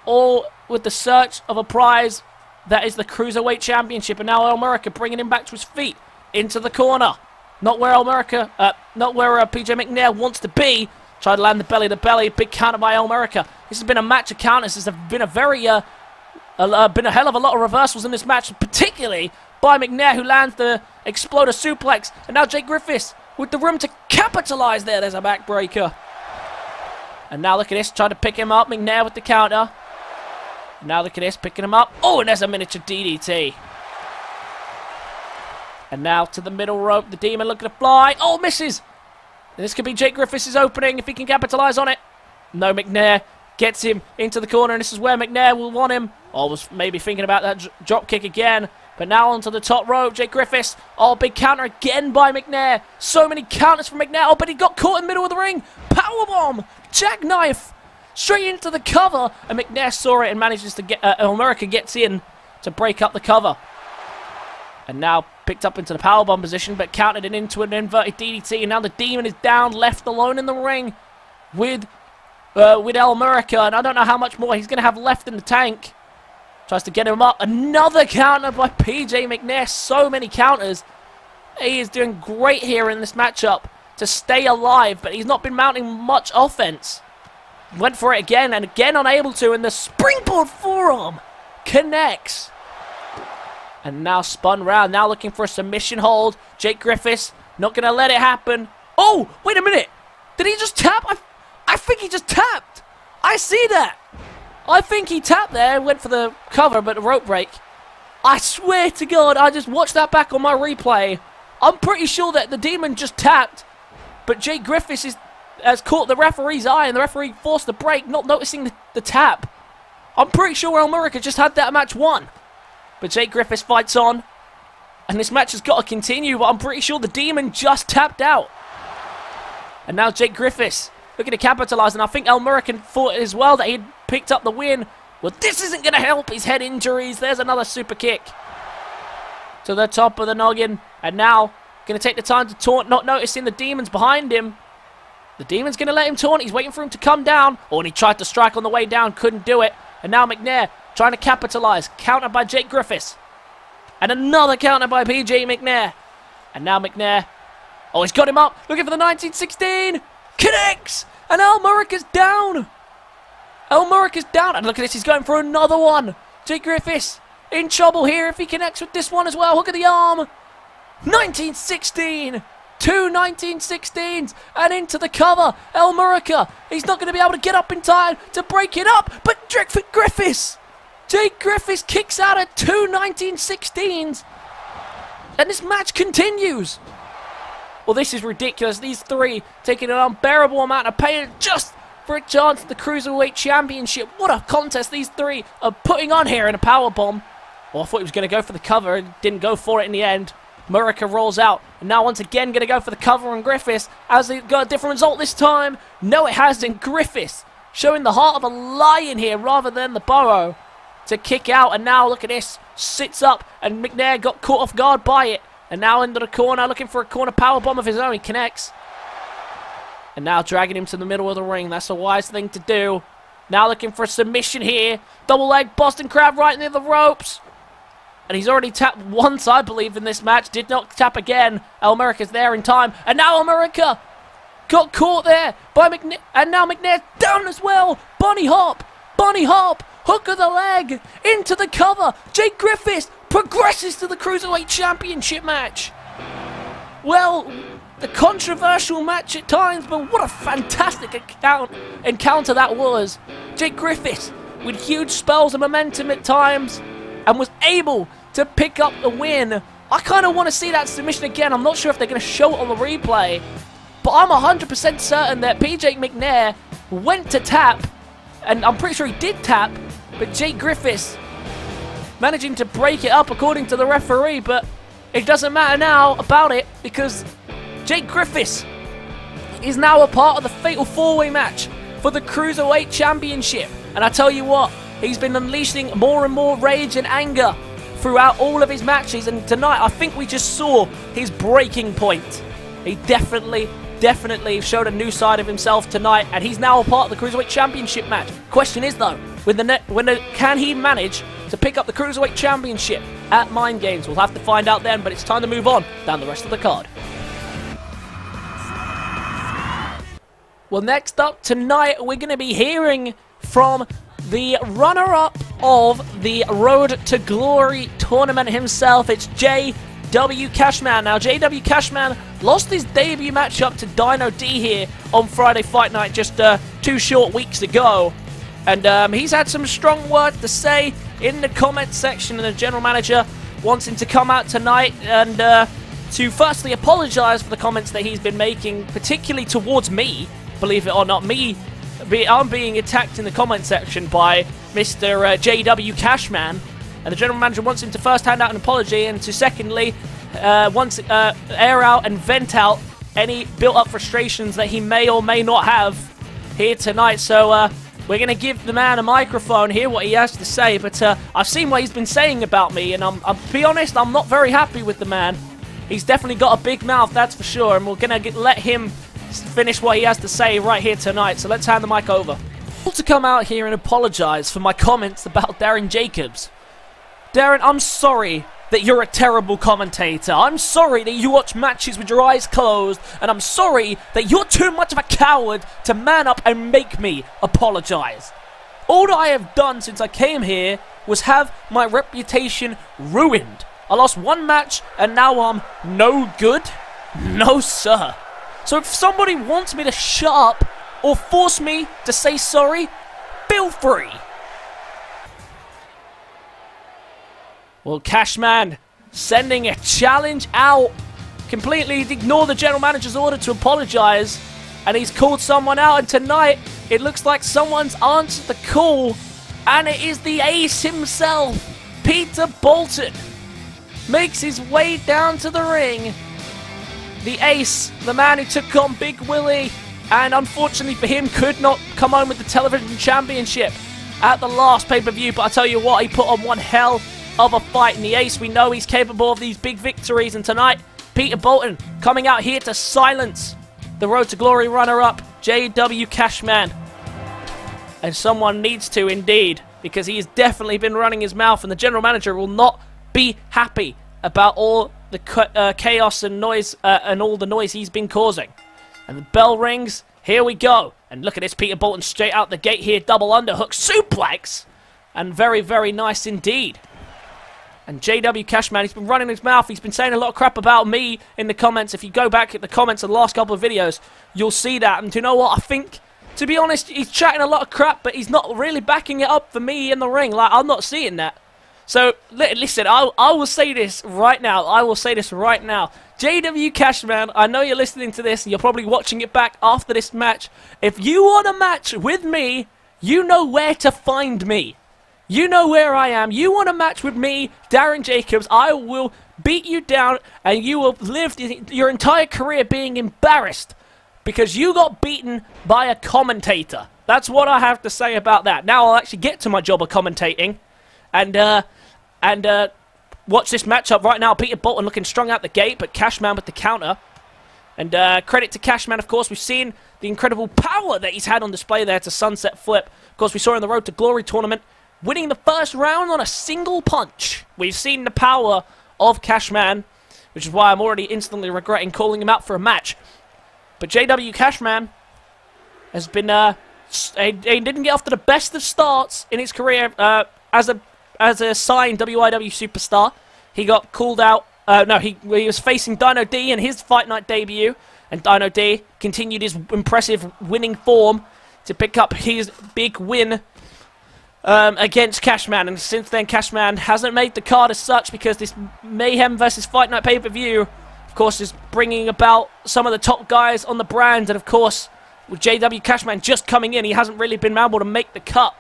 All with the search of a prize that is the Cruiserweight Championship. And now Murica bringing him back to his feet. Into the corner. Not where not where PJ McNair wants to be. Tried to land the belly to belly. Big counter by Murica. This has been a match of counters. This has been a very, been a hell of a lot of reversals in this match, particularly by McNair, who lands the exploder suplex. And now Jake Griffiths with the room to capitalize there. There's a backbreaker. And now look at this, trying to pick him up. McNair with the counter. And now look at this, picking him up. Oh, and there's a miniature DDT. And now to the middle rope, the Demon looking to fly. Oh, misses. And this could be Jake Griffiths' opening if he can capitalize on it. No, McNair gets him into the corner, and this is where McNair will want him. Oh, was maybe thinking about that drop kick again. But now onto the top rope, Jake Griffiths. Oh, big counter again by McNair. So many counters from McNair. Oh, but he got caught in the middle of the ring. Powerbomb, jackknife, straight into the cover. And McNair saw it and manages to get, Murica gets in to break up the cover. And now picked up into the powerbomb position, but countered it into an inverted DDT. And now the Demon is down, left alone in the ring with Murica. And I don't know how much more he's going to have left in the tank. Tries to get him up. Another counter by PJ McNair. So many counters. He is doing great here in this matchup to stay alive, but he's not been mounting much offense. Went for it again, and again unable to, and the springboard forearm connects. And now spun round, now looking for a submission hold. Jake Griffiths, not going to let it happen. Oh, wait a minute. Did he just tap? I think he just tapped. I see that. I think he tapped there, went for the cover, but the rope break. I swear to God, I just watched that back on my replay. I'm pretty sure that the Demon just tapped, but Jake Griffiths has caught the referee's eye, and the referee forced the break, not noticing the tap. I'm pretty sure Murica just had that match won. But Jake Griffiths fights on, and this match has got to continue, but I'm pretty sure the Demon just tapped out. And now Jake Griffiths looking to capitalize, and I think Murica thought as well that he'd picked up the win. Well, this isn't going to help his head injuries. There's another super kick to the top of the noggin. And now, going to take the time to taunt, not noticing the Demon's behind him. The Demon's going to let him taunt. He's waiting for him to come down. Oh, and he tried to strike on the way down. Couldn't do it. And now McNair trying to capitalize. Countered by Jake Griffiths. And another counter by PJ McNair. And now McNair. Oh, he's got him up. Looking for the 1916. Connects. And Murica's down. Murica's down. And look at this. He's going for another one. Jake Griffiths in trouble here if he connects with this one as well. Hook of the arm. 1916. Two 1916s. And into the cover. Murica. He's not going to be able to get up in time to break it up. But Griffiths. Jake Griffiths kicks out at two 1916s. And this match continues. Well, this is ridiculous. These three taking an unbearable amount of pain just for a chance at the Cruiserweight Championship. What a contest these three are putting on here in a powerbomb. Well, I thought he was going to go for the cover and didn't go for it in the end. Murica rolls out, and now once again going to go for the cover on Griffiths. Has he got a different result this time? No, it hasn't. Griffiths showing the heart of a lion here rather than the burrow to kick out. And now look at this. Sits up, and McNair got caught off guard by it. And now into the corner, looking for a corner powerbomb of his own. He connects. And now dragging him to the middle of the ring. That's a wise thing to do. Now looking for a submission here. Double leg Boston Crab right near the ropes. And he's already tapped once, I believe, in this match. Did not tap again. Murica's there in time. And now Murica got caught there by McNair. And now McNair's down as well. Bunny hop. Bunny hop. Hook of the leg. Into the cover. Jake Griffiths progresses to the Cruiserweight Championship match. Well, the controversial match at times, but what a fantastic encounter that was. Jake Griffiths with huge spells of momentum at times and was able to pick up the win. I kind of want to see that submission again. I'm not sure if they're going to show it on the replay, but I'm 100% certain that PJ McNair went to tap, and I'm pretty sure he did tap, but Jake Griffiths managing to break it up according to the referee, but it doesn't matter now about it because Jake Griffiths is now a part of the Fatal 4-Way match for the Cruiserweight Championship. And I tell you what, he's been unleashing more and more rage and anger throughout all of his matches, and tonight I think we just saw his breaking point. He definitely showed a new side of himself tonight, and he's now a part of the Cruiserweight Championship match. Question is though, can he manage to pick up the Cruiserweight Championship at Mind Games? We'll have to find out then, but it's time to move on down the rest of the card. Well, next up tonight, we're going to be hearing from the runner-up of the Road to Glory tournament himself. It's JW Cashman. Now, JW Cashman lost his debut matchup to Dino D here on Friday Fight Night just 2 short weeks ago. And he's had some strong words to say in the comment section, and the general manager wants him to come out tonight and to firstly apologize for the comments that he's been making, particularly towards me. Believe it or not, I'm being attacked in the comment section by Mr. JW Cashman, and the general manager wants him to first hand out an apology, and to secondly, air out and vent out any built-up frustrations that he may or may not have here tonight. So we're going to give the man a microphone, hear what he has to say, but I've seen what he's been saying about me, and to be honest, I'm not very happy with the man. He's definitely got a big mouth, that's for sure, and we're going to let him finish what he has to say right here tonight. So let's hand the mic over. I want to come out here and apologize for my comments about Darren Jacobs. Darren, I'm sorry that you're a terrible commentator. I'm sorry that you watch matches with your eyes closed, and I'm sorry that you're too much of a coward to man up and make me apologize. All I have done since I came here was have my reputation ruined. I lost 1 match and now I'm no good? No, sir. So if somebody wants me to shut up or force me to say sorry, feel free. Well, Cashman sending a challenge out. Completely ignore the general manager's order to apologize, and he's called someone out, and tonight it looks like someone's answered the call, and it is the ace himself, Peter Bolton. Makes his way down to the ring. The ace, the man who took on Big Willie, and unfortunately for him, could not come home with the television championship at the last pay-per-view. But I tell you what, he put on one hell of a fight. And the ace, we know he's capable of these big victories. And tonight, Peter Bolton coming out here to silence the Road to Glory runner-up, JW Cashman. And someone needs to indeed, because he has definitely been running his mouth, and the general manager will not be happy about all the chaos and noise and all the noise he's been causing. And the bell rings. Here we go. And look at this, Peter Bolton straight out the gate here. Double underhook suplex. And very, very nice indeed. And JW Cashman, he's been running his mouth. He's been saying a lot of crap about me in the comments. If you go back at the comments of the last couple of videos, you'll see that. And do you know what? I think, to be honest, he's chatting a lot of crap, but he's not really backing it up for me in the ring. Like, I'm not seeing that. So, listen, I will say this right now. I will say this right now. JW Cashman, I know you're listening to this and you're probably watching it back after this match. If you want a match with me, you know where to find me. You know where I am. You want a match with me, Darren Jacobs, I will beat you down and you will live your entire career being embarrassed because you got beaten by a commentator. That's what I have to say about that. Now I'll actually get to my job of commentating. And watch this matchup right now. Peter Bolton looking strong out the gate, but Cashman with the counter. And credit to Cashman, of course. We've seen the incredible power that he's had on display there to sunset flip. Of course, we saw in the Road to Glory tournament, winning the first round on a single punch. We've seen the power of Cashman, which is why I'm already instantly regretting calling him out for a match. But JW Cashman has been... he didn't get off to the best of starts in his career as a signed WIW superstar. He got called out. He was facing Dino D in his Fight Night debut, and Dino D continued his impressive winning form to pick up his big win against Cashman. And since then, Cashman hasn't made the card as such because this Mayhem versus Fight Night pay-per-view, of course, is bringing about some of the top guys on the brand. And of course, with JW Cashman just coming in, he hasn't really been able to make the cut.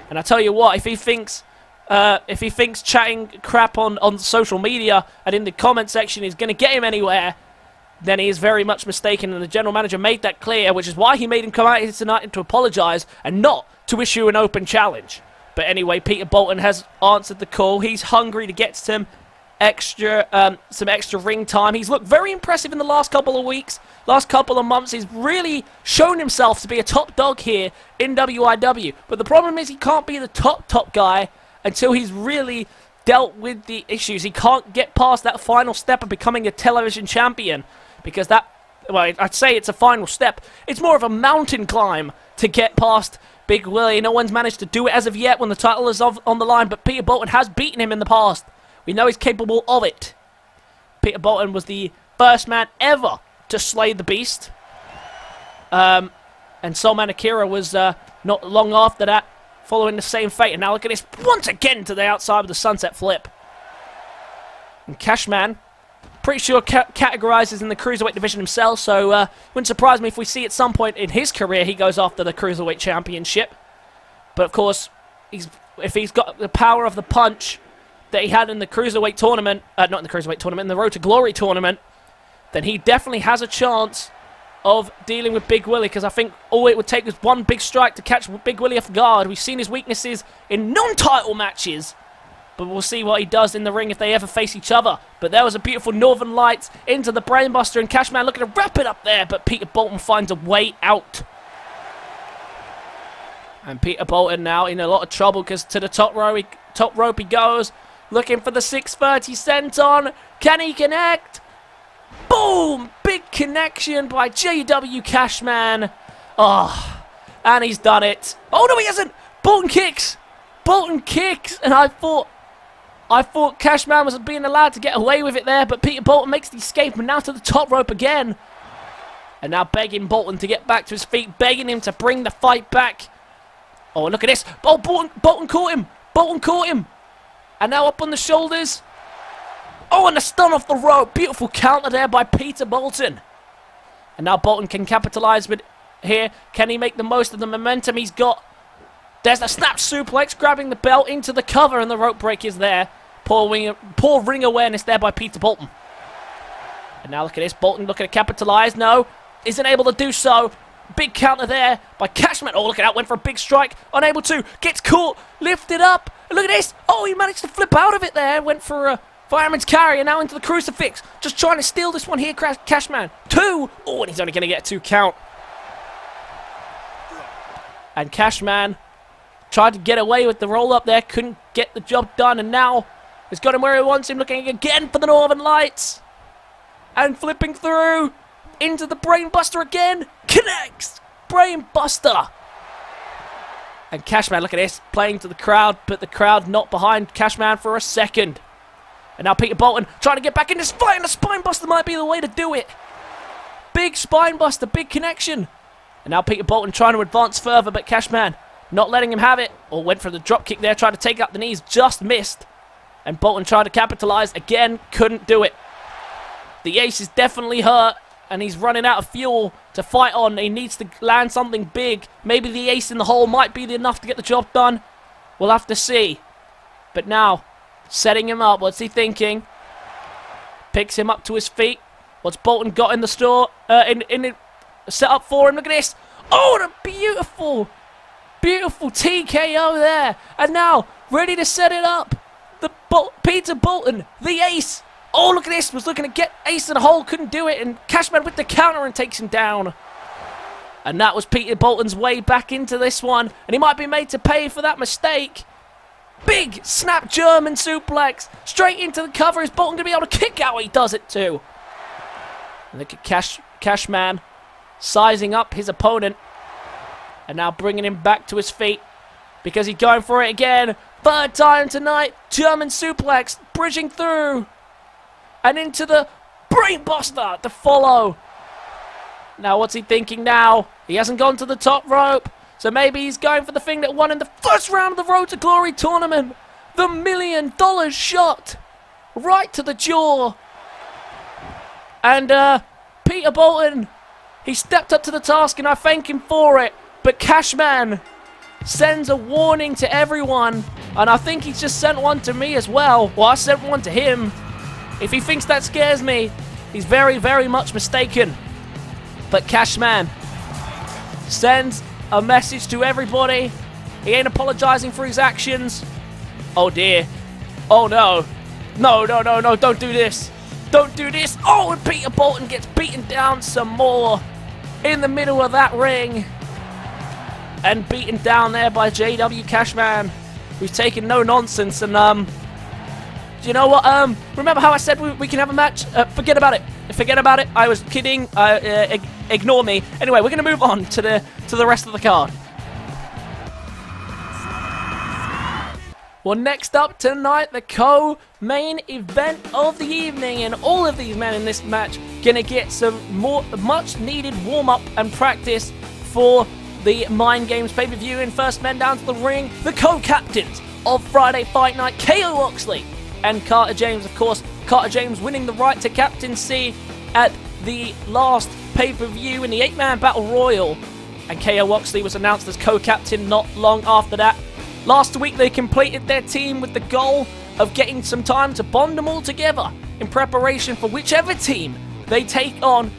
And I tell you what, if he thinks chatting crap on social media and in the comment section is going to get him anywhere, then he is very much mistaken, and the general manager made that clear, which is why he made him come out here tonight to apologise and not to issue an open challenge. But anyway, Peter Bolton has answered the call. He's hungry to get some extra ring time. He's looked very impressive in the last couple of weeks, last couple of months. He's really shown himself to be a top dog here in WIW. But the problem is he can't be the top guy until he's really dealt with the issues. He can't get past that final step of becoming a television champion, because that well, I'd say it's a final step. It's more of a mountain climb to get past Big Willie. No one's managed to do it as of yet when the title is on the line, but Peter Bolton has beaten him in the past. We know he's capable of it. Peter Bolton was the first man ever to slay the beast. And SaLman Akira was not long after that, following the same fate. And now look at this, once again to the outside of the sunset flip. And Cashman, pretty sure categorizes in the Cruiserweight division himself, so wouldn't surprise me if we see at some point in his career he goes after the Cruiserweight Championship. But of course, if he's got the power of the punch that he had in the Cruiserweight tournament, not in the Cruiserweight tournament, in the Road to Glory tournament, then he definitely has a chance of dealing with Big Willie, because I think all it would take is one big strike to catch Big Willie off guard. We've seen his weaknesses in non-title matches, but we'll see what he does in the ring if they ever face each other. But there was a beautiful Northern Lights into the Brainbuster, and Cashman looking to wrap it up there, but Peter Bolton finds a way out. And Peter Bolton now in a lot of trouble, because to the top rope he goes, looking for the 630 senton. Can he connect? Boom! Big connection by JW Cashman. Oh, and he's done it. Oh no, he hasn't! Bolton kicks! Bolton kicks! And I thought Cashman was being allowed to get away with it there, but Peter Bolton makes the escape, and now to the top rope again. And now begging Bolton to get back to his feet, begging him to bring the fight back. Oh, look at this. Oh, Bolton caught him. Bolton caught him. And now up on the shoulders. Oh, and a stun off the rope. Beautiful counter there by Peter Bolton. And now Bolton can capitalize with here. Can he make the most of the momentum he's got? There's the snap suplex, grabbing the belt into the cover, and the rope break is there. Poor ring awareness there by Peter Bolton. And now look at this. Bolton looking to capitalize. No, isn't able to do so. Big counter there by Cashman. Oh, look at that. Went for a big strike. Unable to. Gets caught. Lifted up. And look at this. Oh, he managed to flip out of it there. Went for a fireman's carry, and now into the crucifix. Just trying to steal this one here, Cashman. 2. Oh, and he's only going to get a 2 count. And Cashman tried to get away with the roll-up there. Couldn't get the job done, and now has got him where he wants him. Looking again for the Northern Lights. And flipping through. Into the Brainbuster again. Connects. Brainbuster. And Cashman, look at this. Playing to the crowd, but the crowd not behind Cashman for a second. And now Peter Bolton trying to get back in this fight, and the Spinebuster might be the way to do it. Big Spinebuster, big connection. And now Peter Bolton trying to advance further, but Cashman not letting him have it. Or went for the drop kick there, trying to take out the knees, just missed. And Bolton tried to capitalize again, couldn't do it. The ace is definitely hurt, and he's running out of fuel to fight on. He needs to land something big. Maybe the ace in the hole might be enough to get the job done. We'll have to see. But now, setting him up. What's he thinking? Picks him up to his feet. What's Bolton got in the store? Set up for him. Look at this. Oh, and a beautiful TKO there. And now, ready to set it up. Peter Bolton, the ace. Oh, look at this. Was looking to get ace in the hole. Couldn't do it. And Cashman with the counter and takes him down. And that was Peter Bolton's way back into this one. And he might be made to pay for that mistake. Big snap German suplex. Straight into the cover. Is Bolton going to be able to kick out? He does it too. And look at Cashman sizing up his opponent. And now bringing him back to his feet. Because he's going for it again. 3rd time tonight. German suplex. Bridging through. And into the Brainbuster to follow. Now what's he thinking now? He hasn't gone to the top rope. So maybe he's going for the thing that won in the first round of the Road to Glory tournament. The $1 million shot. Right to the jaw. And Peter Bolton, he stepped up to the task, and I thank him for it. But Cashman sends a warning to everyone. And I think he's just sent one to me as well. Well, I sent one to him. If he thinks that scares me, he's very, very much mistaken. But Cashman sends a message to everybody. He ain't apologizing for his actions. Oh dear. Oh no. No, no, no, no, don't do this. Don't do this. Oh, and Peter Bolton gets beaten down some more in the middle of that ring. And beaten down there by JW Cashman, who's taken no nonsense. And, do you know what? Remember how I said we can have a match? Forget about it. Forget about it. I was kidding. Ignore me. Anyway, we're going to move on to the rest of the card. Well, next up tonight, the co-main event of the evening, and all of these men in this match gonna get some much-needed warm-up and practice for the Mind Games pay-per-view. And first men down to the ring, the co-captains of Friday Fight Night, KO Oxley and Carter James. Of course, Carter James winning the right to captaincy at the last pay-per-view in the 8-man Battle Royal, and KO Oxley was announced as co-captain not long after that. Last week, they completed their team with the goal of getting some time to bond them all together in preparation for whichever team they take on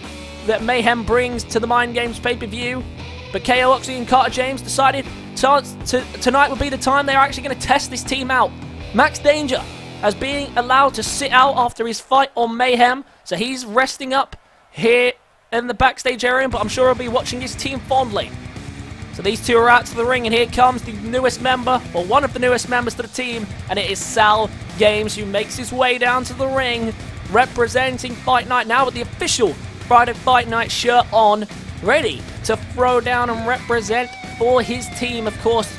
that Mayhem brings to the Mind Games pay-per-view. But KO Oxley and Carter James decided tonight would be the time they're actually going to test this team out. Max Danger as being allowed to sit out after his fight on Mayhem, so he's resting up here in the backstage area, but I'm sure he'll be watching his team fondly. So these two are out to the ring, and here comes the newest member, or one of the newest members to the team, and it is SaLgames, who makes his way down to the ring, representing Fight Night now with the official Friday Fight Night shirt on, ready to throw down and represent for his team. Of course,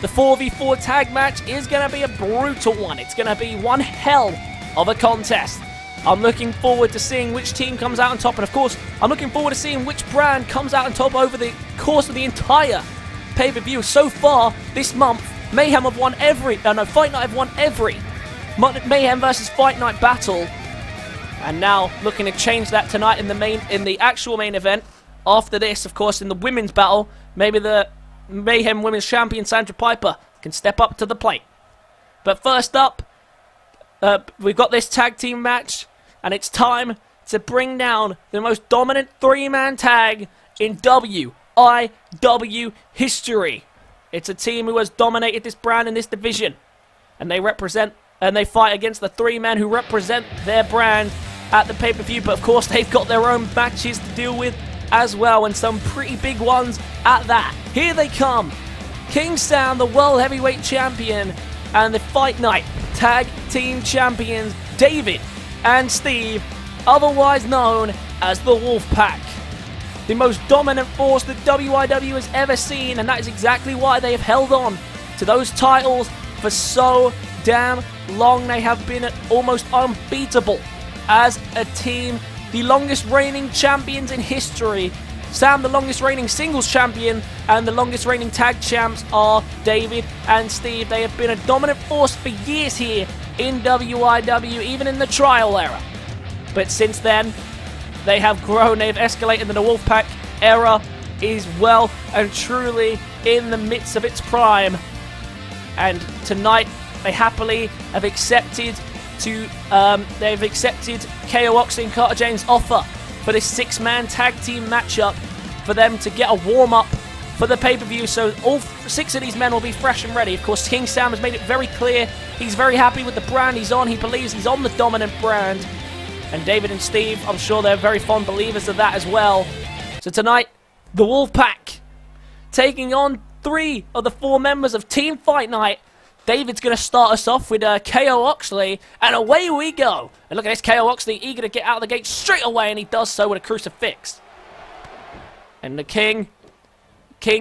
the 4v4 tag match is going to be a brutal one. It's going to be one hell of a contest. I'm looking forward to seeing which team comes out on top, and of course, I'm looking forward to seeing which brand comes out on top over the course of the entire pay-per-view. So far, this month, Mayhem have won Fight Night have won every Mayhem versus Fight Night battle, and now looking to change that tonight in the actual main event. After this, of course, in the women's battle, maybe the Mayhem Women's Champion Sandra Piper can step up to the plate. But first up, we've got this tag team match, and it's time to bring down the most dominant 3-man tag in WIW history. It's a team who has dominated this brand in this division, and they fight against the 3 men who represent their brand at the pay-per-view. But of course, they've got their own matches to deal with as well, and some pretty big ones at that. Here they come. King Sam, the World Heavyweight Champion, and the Fight Night Tag Team Champions, David and Steve, otherwise known as the Wolfpac. The most dominant force that WIW has ever seen, and that is exactly why they have held on to those titles for so damn long. They have been almost unbeatable as a team, the longest reigning champions in history. Sam, the longest reigning singles champion, and the longest reigning tag champs are David and Steve. They have been a dominant force for years here in WIW, even in the trial era. But since then, they have grown, they've escalated, and the Wolfpac era is well and truly in the midst of its prime. And tonight, they happily have accepted KO Oxley and Carter James' offer for this 6-man tag team matchup for them to get a warm-up for the pay-per-view, so all 6 of these men will be fresh and ready. Of course, King Sam has made it very clear he's very happy with the brand he's on. He believes he's on the dominant brand. And David and Steve, I'm sure they're very fond believers of that as well. So tonight, the Wolfpac taking on 3 of the 4 members of Team Fight Night. David's going to start us off with KO Oxley, and away we go. And look at this, KO Oxley eager to get out of the gate straight away, and he does so with a crucifix. And the King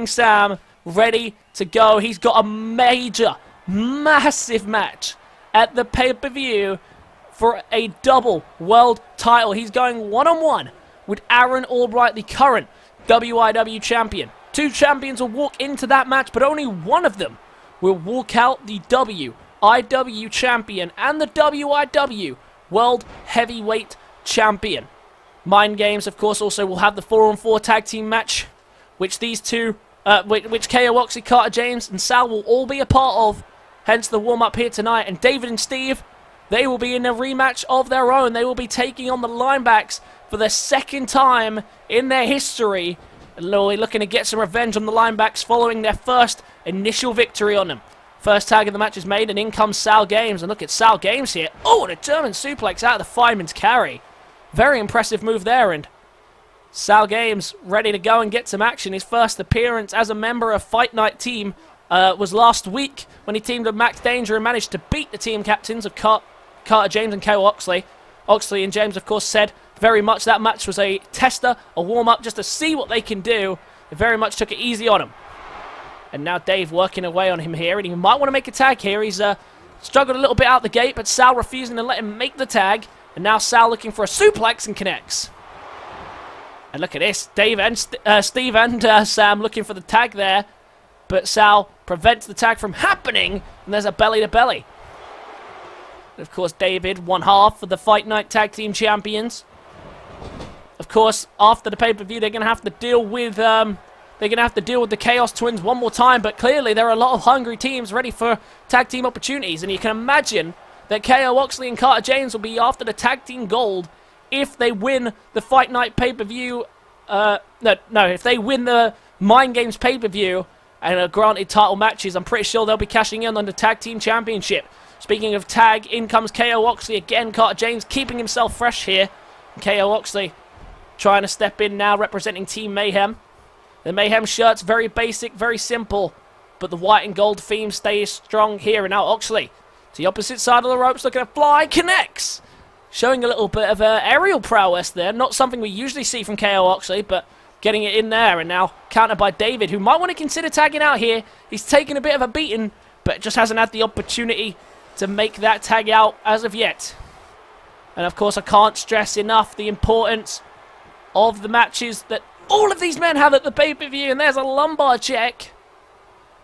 Sam, ready to go. He's got a major, massive match at the pay-per-view for a double world title. He's going one-on-one with Aaron Albright, the current WIW champion. 2 champions will walk into that match, but only one of them will walk out the WIW champion and the WIW World Heavyweight Champion. Mind Games, of course, also will have the 4-on-4 tag team match, which these two, which KO Oxley, Carter James, and Sal will all be a part of. Hence the warm-up here tonight. And David and Steve, they will be in a rematch of their own. They will be taking on the Linebacks for the 2nd time in their history. And they'll be looking to get some revenge on the Linebacks following their first initial victory on them. First tag of the match is made, and in comes SaLgames. And look at SaLgames here. Oh, an German suplex out of the fireman's carry. Very impressive move there, and SaLgames ready to go and get some action. His first appearance as a member of Fight Night team was last week when he teamed with Max Danger and managed to beat the team captains of Carter James and KO Oxley. Oxley and James, of course, said very much that match was a tester, a warm-up, just to see what they can do. They very much took it easy on him. And now Dave working away on him here, and he might want to make a tag here. He's struggled a little bit out the gate, but Sal refusing to let him make the tag. And now Sal looking for a suplex and connects. And look at this, Dave and Steve and Sam looking for the tag there. But Sal prevents the tag from happening, and there's a belly-to-belly. Of course, David, one half of the Fight Night Tag Team Champions. Of course, after the pay-per-view, they're going to have to deal with the Chaos Twins one more time. But clearly, there are a lot of hungry teams ready for tag team opportunities, and you can imagine that KO Oxley and Carter James will be after the tag team gold if they win the Fight Night pay-per-view. If they win the Mind Games pay-per-view and are granted title matches, I'm pretty sure they'll be cashing in on the tag team championship. Speaking of tag, in comes KO Oxley again. Carter James keeping himself fresh here. KO Oxley trying to step in now, representing Team Mayhem. The Mayhem shirt's very basic, very simple, but the white and gold theme stays strong here. And now Oxley to the opposite side of the ropes, looking to fly, connects. Showing a little bit of aerial prowess there. Not something we usually see from KO Oxley, but getting it in there. And now countered by David, who might want to consider tagging out here. He's taken a bit of a beating, but just hasn't had the opportunity to make that tag out as of yet. And of course, I can't stress enough the importance of the matches that all of these men have at the pay-per-view. And there's a lumbar check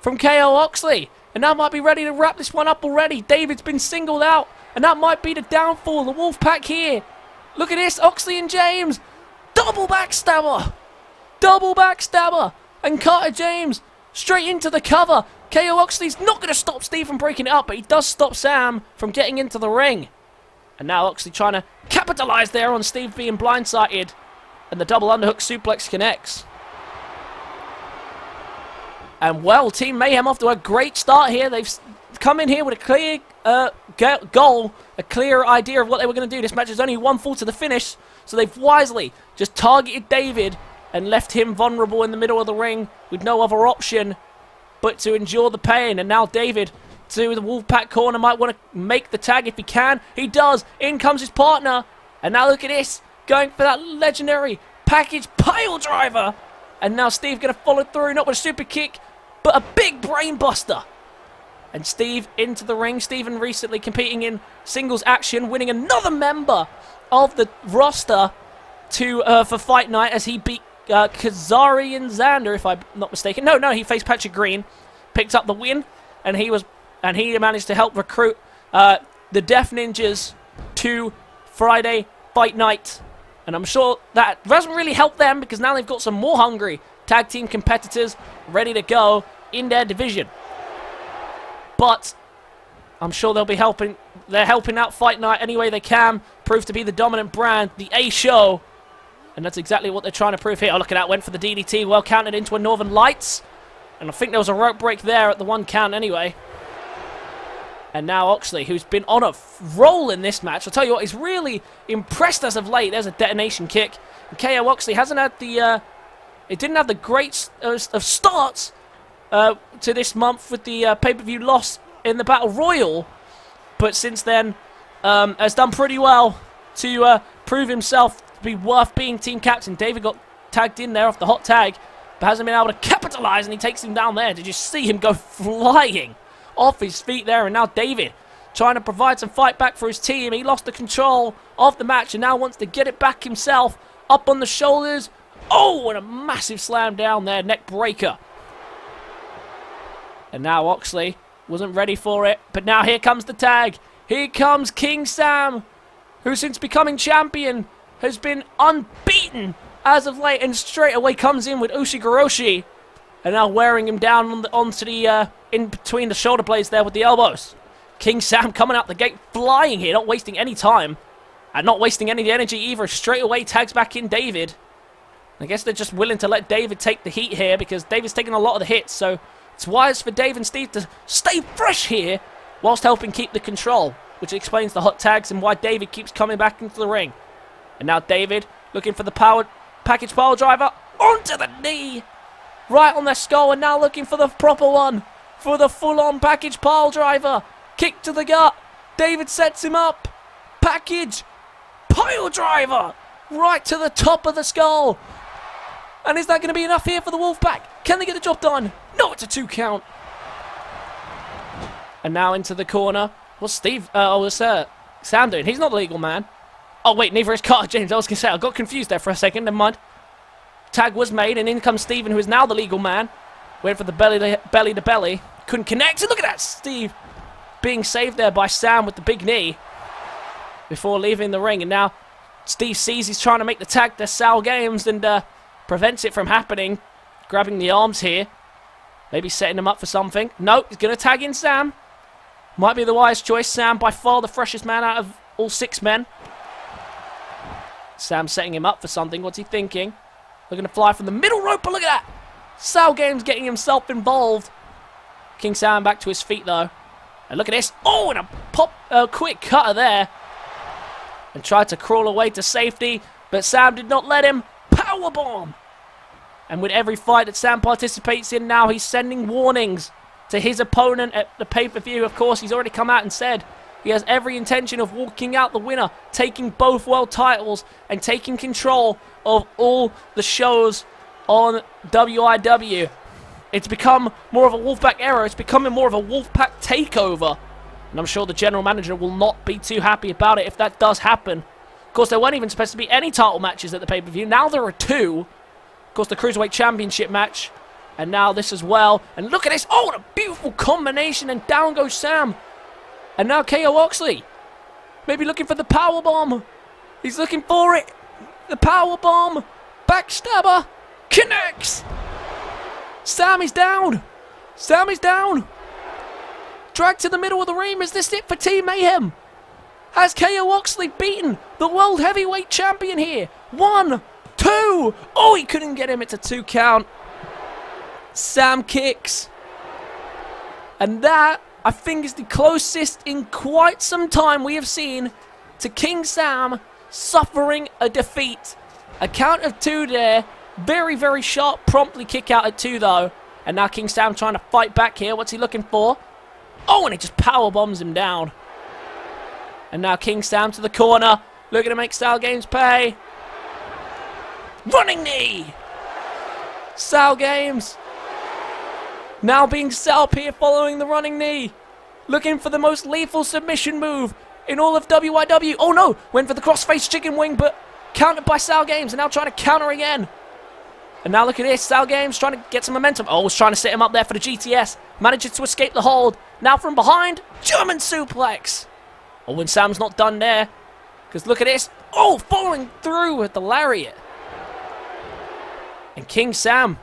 from KO Oxley. And that might be ready to wrap this one up already. David's been singled out. And that might be the downfall, the Wolfpac here. Look at this, Oxley and James. Double backstabber. Double backstabber. And Carter James straight into the cover. KO Oxley's not going to stop Steve from breaking it up, but he does stop Sam from getting into the ring. And now Oxley trying to capitalize there on Steve being blindsided. And the double underhook suplex connects. And well, Team Mayhem off to a great start here. They've come in here with a clear goal, a clear idea of what they were going to do. This match is only 1-4 to the finish, so they've wisely just targeted David and left him vulnerable in the middle of the ring with no other option but to endure the pain. And now David to the Wolfpac corner, might want to make the tag if he can. He does. In comes his partner. And now look at this, going for that legendary package pile driver. And now Steve going to follow through, not with a super kick, but a big brain buster. And Steve into the ring. Steven recently competing in singles action, winning another member of the roster for Fight Night as he beat Kazarian Xander, if I'm not mistaken. No, he faced Patrick Green, picked up the win, and he managed to help recruit the Death Ninjas to Friday Fight Night. And I'm sure that doesn't really help them because now they've got some more hungry tag team competitors ready to go in their division. But I'm sure they'll be helping. They're helping out Fight Night any way they can. Prove to be the dominant brand, the A show. And that's exactly what they're trying to prove here. Oh, look at that. Went for the DDT. Well counted into a Northern Lights. And I think there was a rope break there at the 1 count anyway. And now Oxley, who's been on a roll in this match. I'll tell you what, he's really impressed as of late. There's a detonation kick. And KO Oxley hasn't had the... it didn't have the great of starts to this month with the pay-per-view loss in the Battle Royal. But since then, has done pretty well to prove himself to be worth being team captain. David got tagged in there off the hot tag, but hasn't been able to capitalize, and he takes him down there. Did you see him go flying off his feet there? And now David trying to provide some fight back for his team. He lost the control of the match and now wants to get it back himself. Up on the shoulders. Oh, and a massive slam down there. Neck breaker. And now Oxley wasn't ready for it. But now here comes the tag. Here comes King Sam, who since becoming champion has been unbeaten as of late. And straight away comes in with Ushigoroshi. And now wearing him down onto the, in between the shoulder blades there with the elbows. King Sam coming out the gate flying here, not wasting any time. And not wasting any energy either. Straight away tags back in David. I guess they're just willing to let David take the heat here because David's taking a lot of the hits. So it's wise for Dave and Steve to stay fresh here whilst helping keep the control. Which explains the hot tags and why David keeps coming back into the ring. And now David looking for the package pile driver onto the knee. Right on their skull, and now looking for the proper one. For the full-on package pile driver. Kick to the gut. David sets him up. Package pile driver. Right to the top of the skull. And is that going to be enough here for the Wolfpac? Can they get the job done? No, it's a 2 count. And now into the corner. What's Sam doing? He's not the legal man. Oh, wait, neither is Carter James. I was going to say, I got confused there for a second. Never mind. Tag was made, and in comes Steven, who is now the legal man. Went for the belly to belly. Couldn't connect. And look at that, Steve being saved there by Sam with the big knee before leaving the ring. And now Steve sees he's trying to make the tag to SaLgames and prevents it from happening. Grabbing the arms here. Maybe setting him up for something. No, he's going to tag in Sam. Might be the wise choice. Sam, by far the freshest man out of all 6 men. Sam setting him up for something. What's he thinking? Looking to fly from the middle rope, but look at that! SaLgames getting himself involved. King Sam back to his feet, though. And look at this. Oh, and a quick cutter there. And tried to crawl away to safety, but Sam did not let him. Powerbomb! And with every fight that Sam participates in now, he's sending warnings to his opponent at the pay-per-view. Of course, he's already come out and said he has every intention of walking out the winner, taking both world titles, and taking control of all the shows on WIW. It's become more of a Wolfpac era. It's becoming more of a Wolfpac takeover. And I'm sure the general manager will not be too happy about it if that does happen. Of course, there weren't even supposed to be any title matches at the pay-per-view. Now there are 2. Of course, the Cruiserweight Championship match. And now this as well. And look at this. Oh, what a beautiful combination. And down goes Sam. And now KO Oxley. Maybe looking for the powerbomb. He's looking for it. The powerbomb. Backstabber. Connects. Sam is down. Sam is down. Dragged to the middle of the ring. Is this it for Team Mayhem? Has KO Oxley beaten the World Heavyweight Champion here? 1, 2. Oh, he couldn't get him. It's a 2 count. Sam kicks. And that, I think, is the closest in quite some time we have seen to King Sam suffering a defeat. A count of 2 there. Very, very sharp, promptly kick out at 2, though. And now King Sam trying to fight back here. What's he looking for? Oh, and he just power bombs him down. And now King Sam to the corner. Looking to make SaLgames pay. Running knee. SaLgames. Now being set up here following the running knee. Looking for the most lethal submission move in all of WIW. Oh no, went for the crossface chicken wing, but countered by SaLgames. And now trying to counter again. And now look at this, SaLgames trying to get some momentum. Oh, was trying to set him up there for the GTS. Manages to escape the hold. Now from behind, German suplex. Oh, and Sam's not done there. Because look at this. Oh, following through with the lariat. And King Sam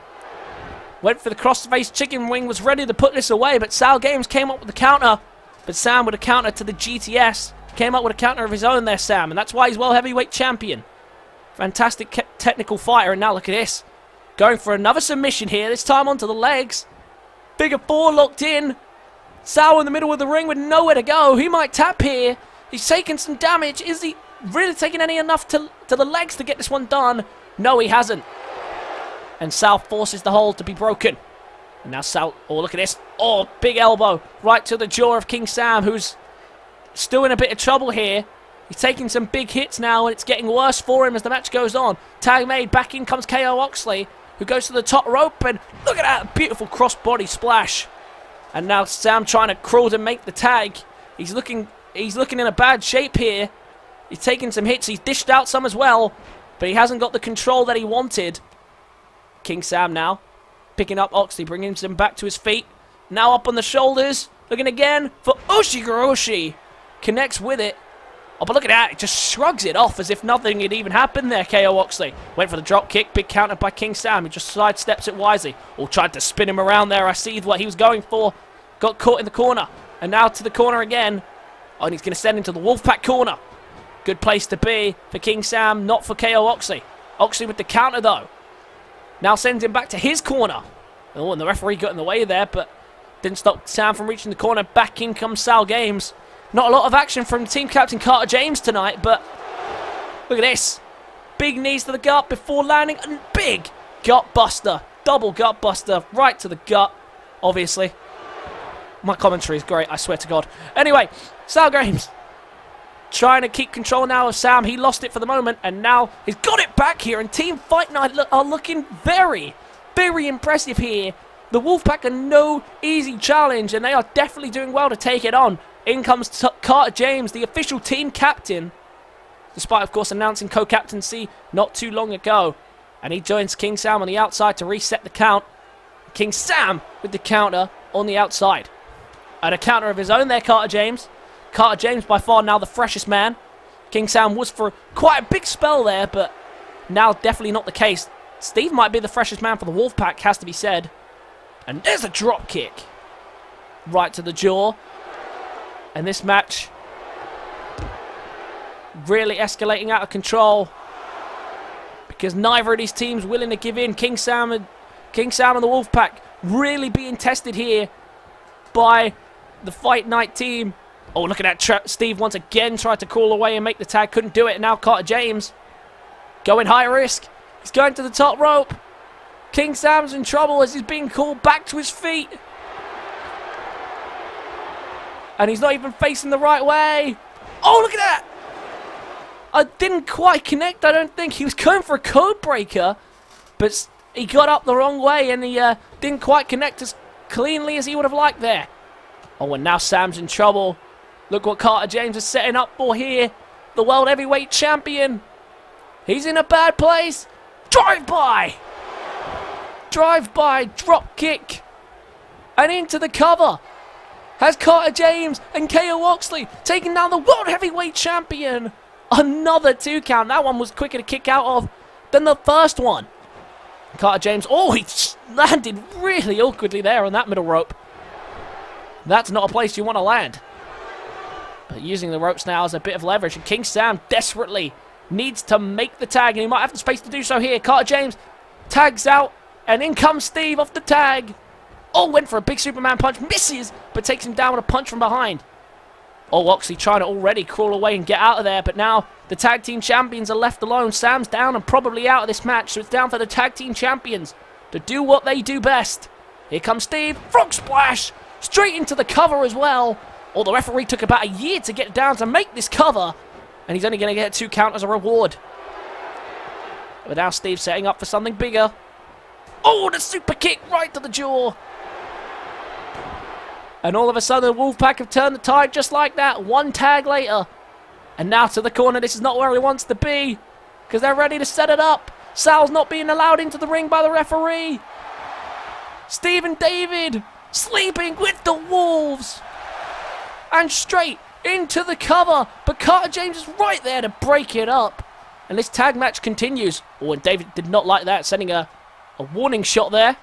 went for the crossface chicken wing, was ready to put this away, but SaLgames came up with the counter. But Sam with a counter to the GTS. Came up with a counter of his own there, Sam. And that's why he's World Heavyweight Champion. Fantastic technical fighter. And now look at this. Going for another submission here, this time onto the legs. Figure 4 locked in. Sal in the middle of the ring with nowhere to go. He might tap here. He's taking some damage. Is he really taking any enough to the legs to get this one done? No, he hasn't. And Sal forces the hold to be broken. And now Sal, oh, look at this. Oh, big elbow right to the jaw of King Sam, who's still in a bit of trouble here. He's taking some big hits now, and it's getting worse for him as the match goes on. Tag made. Back in comes KO Oxley, who goes to the top rope, and look at that beautiful crossbody splash. And now Sam trying to crawl to make the tag. He's looking in a bad shape here. He's taking some hits. He's dished out some as well, but he hasn't got the control that he wanted. King Sam now picking up Oxley, bringing him back to his feet. Now up on the shoulders, looking again for Ushigoroshi. Connects with it. Oh, but look at that. It just shrugs it off as if nothing had even happened there, KO Oxley. Went for the drop kick. Big counter by King Sam. He just sidesteps it wisely. Or tried to spin him around there. I see what he was going for. Got caught in the corner. And now to the corner again. Oh, and he's going to send him to the Wolfpac corner. Good place to be for King Sam, not for KO Oxley. Oxley with the counter, though. Now sends him back to his corner. Oh, and the referee got in the way there, but didn't stop Sam from reaching the corner. Back in comes SaLgames. Not a lot of action from team captain Carter James tonight, but look at this. Big knees to the gut before landing, and big gut buster. Double gut buster right to the gut, obviously. My commentary is great, I swear to God. Anyway, SaLgames trying to keep control now of Sam. He lost it for the moment, and now he's got it back here. And Team Fight Night are looking very, very impressive here. The Wolfpac are no easy challenge, and they are definitely doing well to take it on. In comes Carter James, the official team captain, despite, of course, announcing co-captaincy not too long ago. And he joins King Sam on the outside to reset the count. King Sam with the counter on the outside. And a counter of his own there, Carter James. Carter James by far now the freshest man. King Sam was for quite a big spell there, but now definitely not the case. Steve might be the freshest man for the Wolfpac, has to be said. And there's a drop kick. Right to the jaw. And this match really escalating out of control, because neither of these teams willing to give in. King Sam and the Wolfpac really being tested here by the Fight Night team. Oh, look at that. Steve once again tried to crawl away and make the tag. Couldn't do it. And now Carter James going high risk. He's going to the top rope. King Sam's in trouble as he's being called back to his feet. And he's not even facing the right way. Oh, look at that. I didn't quite connect, I don't think. He was going for a code breaker, but he got up the wrong way, and he didn't quite connect as cleanly as he would have liked there. Oh, and now Sam's in trouble. Look what Carter James is setting up for here. The World Heavyweight Champion. He's in a bad place. Drive-by. Drive-by, drop kick. And into the cover has Carter James and KO Oxley taking down the World Heavyweight Champion. Another 2 count. That one was quicker to kick out of than the first one. Carter James, oh, he landed really awkwardly there on that middle rope. That's not a place you want to land. But using the ropes now as a bit of leverage. And King Sam desperately needs to make the tag, and he might have the space to do so here. Carter James tags out, and in comes Steve off the tag. Oh, went for a big Superman punch. Misses, but takes him down with a punch from behind. Oh, Oxley trying to already crawl away and get out of there, but now the tag team champions are left alone. Sam's down and probably out of this match, so it's down for the tag team champions to do what they do best. Here comes Steve. Frog splash. Straight into the cover as well. Oh, the referee took about a year to get down to make this cover, and he's only going to get 2 count as a reward. But now Steve's setting up for something bigger. Oh, the super kick right to the jaw. And all of a sudden, the Wolfpac have turned the tide just like that. 1 tag later. And now to the corner. This is not where he wants to be, because they're ready to set it up. Sal's not being allowed into the ring by the referee. Steve and David sleeping with the Wolves. And straight into the cover. But Carter James is right there to break it up. And this tag match continues. Oh, and David did not like that, sending a warning shot there.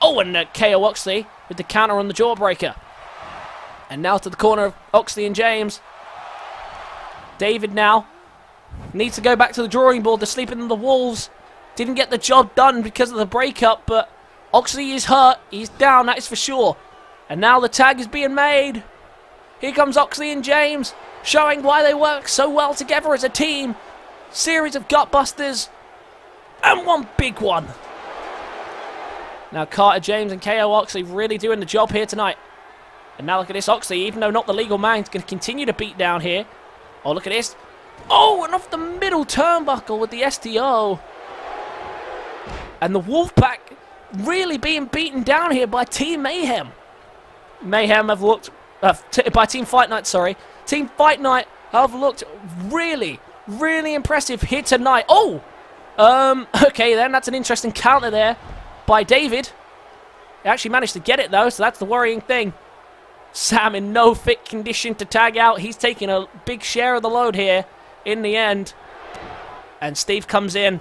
Oh, and KO Oxley with the counter on the jawbreaker. And now to the corner of Oxley and James. David now needs to go back to the drawing board to sleep in the Wolves. Didn't get the job done because of the breakup, but Oxley is hurt. He's down, that is for sure. And now the tag is being made. Here comes Oxley and James, showing why they work so well together as a team. Series of gutbusters. And one big one. Now Carter James and KO Oxley really doing the job here tonight. And now look at this. Oxley, even though not the legal man, is going to continue to beat down here. Oh, look at this. Oh, and off the middle turnbuckle with the STO. And the Wolfpac really being beaten down here by Team Mayhem. Mayhem have looked... by Team Fight Night, sorry. Team Fight Night have looked really, really impressive here tonight. Oh! Okay then, that's an interesting counter there by David. He actually managed to get it though, so that's the worrying thing. Sam in no fit condition to tag out. He's taking a big share of the load here in the end. And Steve comes in,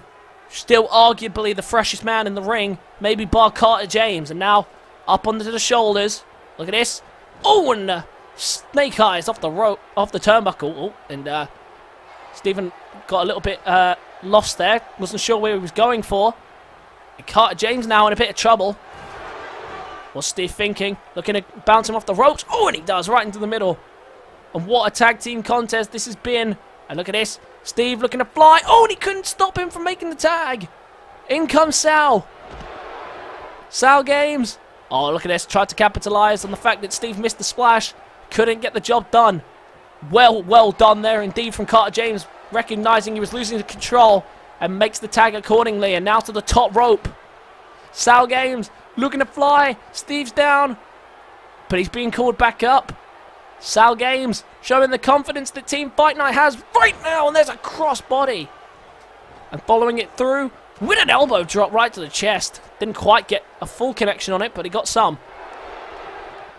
still arguably the freshest man in the ring, maybe bar Carter James. And now up onto the shoulders. Look at this. Oh, and snake eyes off the rope, off the turnbuckle. Oh, and Stephen got a little bit lost there. Wasn't sure where he was going for. And Carter James now in a bit of trouble. What's Steve thinking? Looking to bounce him off the ropes. Oh, and he does, right into the middle. And what a tag team contest this has been. And look at this. Steve looking to fly. Oh, and he couldn't stop him from making the tag. In comes Sal. SaLgames. Oh, look at this. Tried to capitalize on the fact that Steve missed the splash. Couldn't get the job done. Well done there indeed from Carter James, recognizing he was losing the control and makes the tag accordingly. And now to the top rope. SaLgames looking to fly. Steve's down, but he's being called back up. SaLgames showing the confidence that Team Fight Night has right now, and there's a crossbody. And following it through with an elbow drop right to the chest. Didn't quite get a full connection on it, but he got some.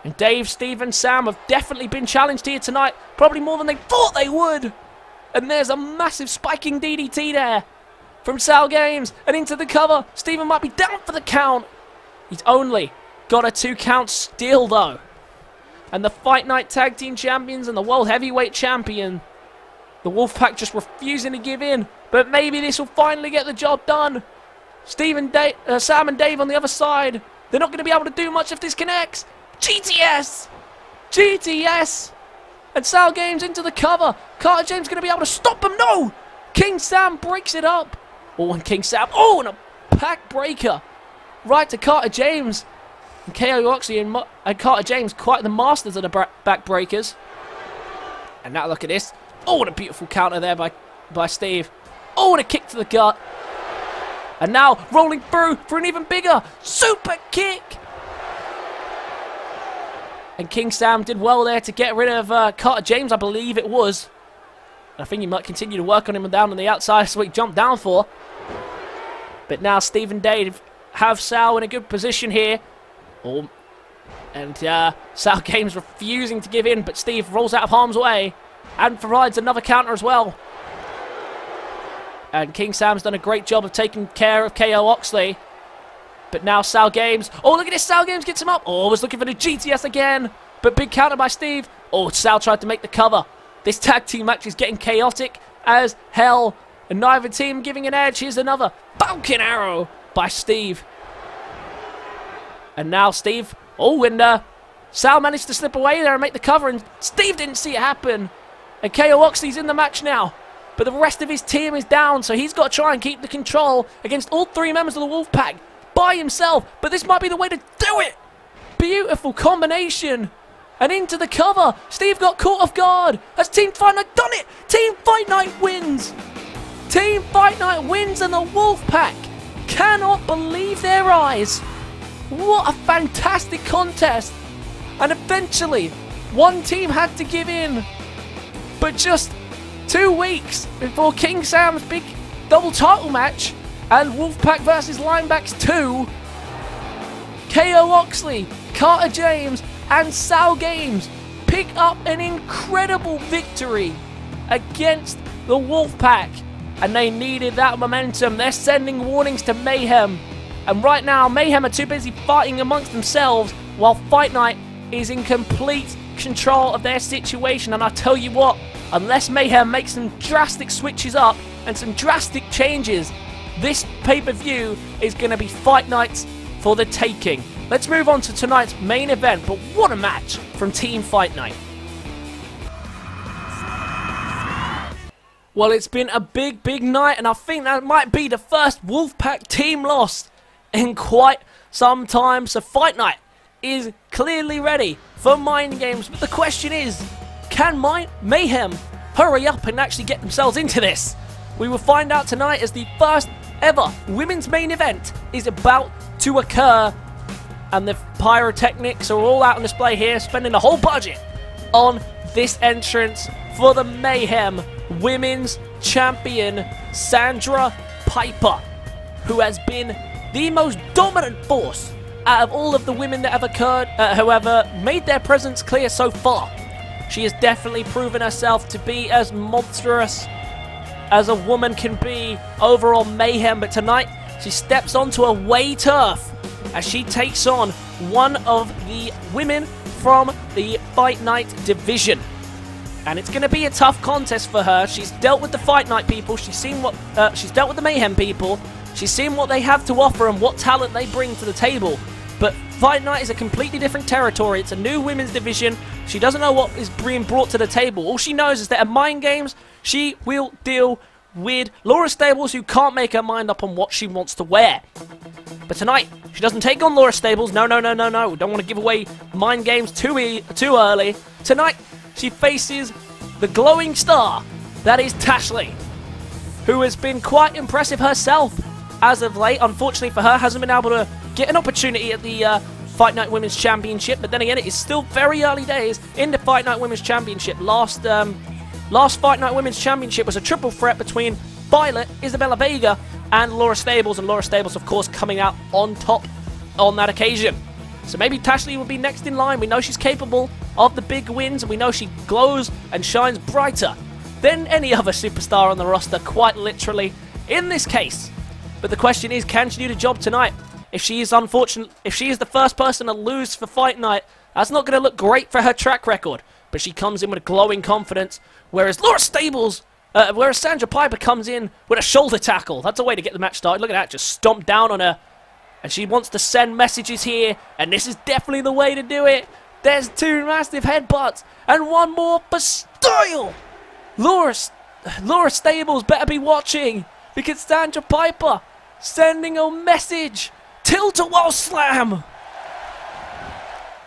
And Dave, Steve and Sam have definitely been challenged here tonight, probably more than they thought they would. And there's a massive spiking DDT there from SaLgames, and into the cover. Steven might be down for the count. He's only got a 2 count still though. And the Fight Night Tag Team Champions and the World Heavyweight Champion, the Wolfpac, just refusing to give in. But maybe this will finally get the job done. Sam and Dave on the other side. They're not going to be able to do much if this connects. GTS! GTS! And SaLgames into the cover. Carter James going to be able to stop him. No! King Sam breaks it up. Oh, and King Sam. Oh, and a pack breaker. Right to Carter James. And KO Oxley and Carter James, quite the masters of the back breakers. And now look at this. Oh, what a beautiful counter there by Steve. Oh, and a kick to the gut. And now rolling through for an even bigger super kick. And King Sam did well there to get rid of Carter James, I believe it was. I think he might continue to work on him down on the outside, so he jumped down for. But now Steve and Dave have Sal in a good position here. Oh, and SaLgames refusing to give in, but Steve rolls out of harm's way and provides another counter as well. And King Sam's done a great job of taking care of KO Oxley. But now SaLgames. Oh, look at this. SaLgames gets him up. Oh, was looking for the GTS again. But big counter by Steve. Oh, Sal tried to make the cover. This tag team match is getting chaotic as hell. And neither team giving an edge. Here's another Falcon Arrow by Steve. And now Steve. Oh, and Sal managed to slip away there and make the cover. And Steve didn't see it happen. And KO Oxley's in the match now. But the rest of his team is down. So he's got to try and keep the control against all 3 members of the Wolfpac by himself. But this might be the way to do it. Beautiful combination. And into the cover. Steve got caught off guard. Has Team Fight Night done it? Team Fight Night wins. Team Fight Night wins, and the Wolfpac cannot believe their eyes. What a fantastic contest. And eventually, one team had to give in. But just 2 weeks before King Sam's big double title match and Wolfpac versus Linebacks 2, KO Oxley, Carter James and SaLgames pick up an incredible victory against the Wolfpac, and they needed that momentum. They're sending warnings to Mayhem, and right now Mayhem are too busy fighting amongst themselves while Fight Night is in complete control of their situation. And I tell you what, unless Mayhem makes some drastic switches up and some drastic changes, this pay-per-view is going to be Fight Nights for the taking. Let's move on to tonight's main event, but what a match from Team Fight Night. Well, it's been a big night, and I think that might be the first Wolfpac team loss in quite some time. So Fight Night is clearly ready for Mind Games, but the question is, can Mayhem hurry up and actually get themselves into this? We will find out tonight, as the first ever women's main event is about to occur. And the pyrotechnics are all out on display here, spending the whole budget on this entrance for the Mayhem Women's Champion, Sandra Piper, who has been the most dominant force out of all of the women that have occurred, however, made their presence clear so far. She has definitely proven herself to be as monstrous as a woman can be over on Mayhem, but tonight she steps onto away turf as she takes on one of the women from the Fight Night division. And it's going to be a tough contest for her. She's dealt with the Fight Night people. She's seen what she's dealt with the Mayhem people. She's seen what they have to offer and what talent they bring to the table. But Fight Night is a completely different territory. It's a new women's division. She doesn't know what is being brought to the table. All she knows is that at Mind Games, she will deal with Laura Stables, who can't make her mind up on what she wants to wear. But tonight, she doesn't take on Laura Stables. No. Don't want to give away Mind Games too early. Tonight, she faces the glowing star that is Tashley, who has been quite impressive herself as of late. Unfortunately for her, hasn't been able to get an opportunity at the Fight Night Women's Championship, but then again, it is still very early days in the Fight Night Women's Championship. Last Fight Night Women's Championship was a triple threat between Violet, Isabella Vega, and Laura Stables, and Laura Stables, of course, coming out on top on that occasion. So maybe Tashley will be next in line. We know she's capable of the big wins, and we know she glows and shines brighter than any other superstar on the roster, quite literally, in this case. But the question is, can she do the job tonight? If she is the first person to lose for Fight Night, that's not going to look great for her track record. But she comes in with glowing confidence, whereas Sandra Piper comes in with a shoulder tackle. That's a way to get the match started. Look at that, just stomp down on her. And she wants to send messages here, and this is definitely the way to do it. There's 2 massive headbutts, and 1 more for style. Laura Stables better be watching, because Sandra Piper sending a message. Tilt-a-whirl slam.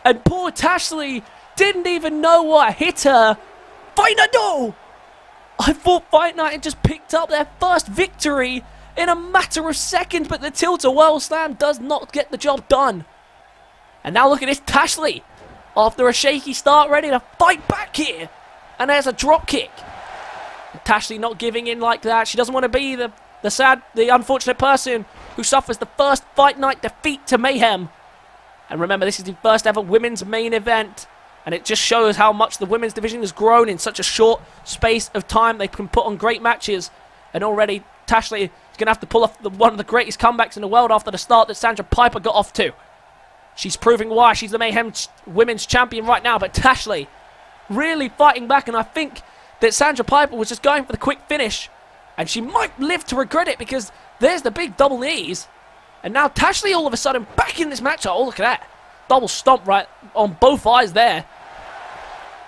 And poor Tashley didn't even know what hit her. Fight Night, no! I thought Fight Night had just picked up their first victory in a matter of seconds, but the tilt-a-whirl slam does not get the job done. And now look at this, Tashley, after a shaky start, ready to fight back here. And there's a drop kick. And Tashley not giving in like that. She doesn't want to be the unfortunate person who suffers the first Fight Night defeat to Mayhem. And remember, this is the first ever women's main event. And it just shows how much the women's division has grown in such a short space of time. They can put on great matches. And already Tashley is going to have to pull off one of the greatest comebacks in the world after the start that Sandra Piper got off to. She's proving why she's the Mayhem Women's Champion right now. But Tashley really fighting back. And I think that Sandra Piper was just going for the quick finish. And she might live to regret it, because there's the big double knees. And now Tashley all of a sudden back in this match. Oh, look at that. Double stomp right on both eyes there.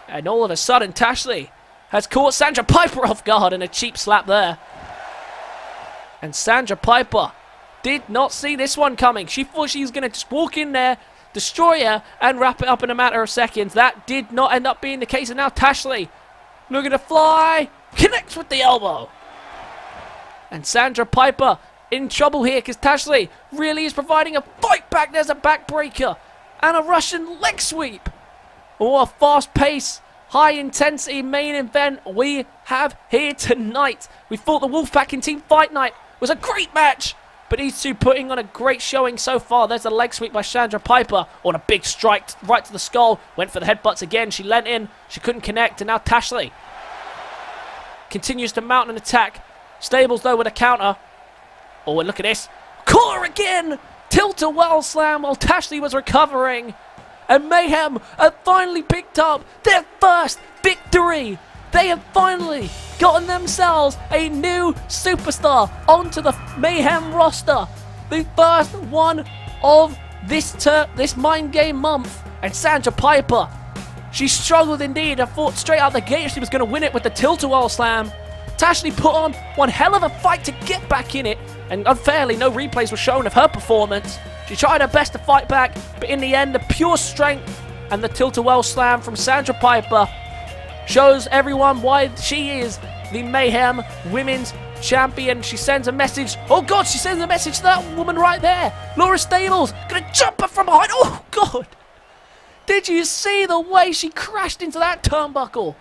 And all of a sudden, Tashley has caught Sandra Piper off guard, and a cheap slap there. And Sandra Piper did not see this one coming. She thought she was going to just walk in there, destroy her, and wrap it up in a matter of seconds. That did not end up being the case. And now Tashley, looking to fly, connects with the elbow. And Sandra Piper in trouble here, because Tashley really is providing a fight back. There's a backbreaker and a Russian leg sweep. Oh, a fast-paced, high-intensity main event we have here tonight. We thought the Wolfpac in Team Fight Night was a great match, but these two putting on a great showing so far. There's a leg sweep by Sandra Piper on a big strike right to the skull. Went for the headbutts again. She leant in. She couldn't connect, and now Tashley continues to mount an attack. Stables, though, with a counter. Oh, and look at this. Caught her again! Tilt-a-whirl slam while Tashley was recovering. And Mayhem have finally picked up their first victory. They have finally gotten themselves a new superstar onto the Mayhem roster. The first one of this Mind Game month. And Sandra Piper, she struggled indeed. I thought straight out the gate she was going to win it with the tilt-a-whirl slam. Tashley put on one hell of a fight to get back in it, and unfairly no replays were shown of her performance. She tried her best to fight back, but in the end the pure strength and the tilt-a-whirl slam from Sandra Piper shows everyone why she is the Mayhem Women's Champion. She sends a message. Oh God, she sends a message to that woman right there. Laura Stables gonna jump her from behind. Oh God, did you see the way she crashed into that turnbuckle?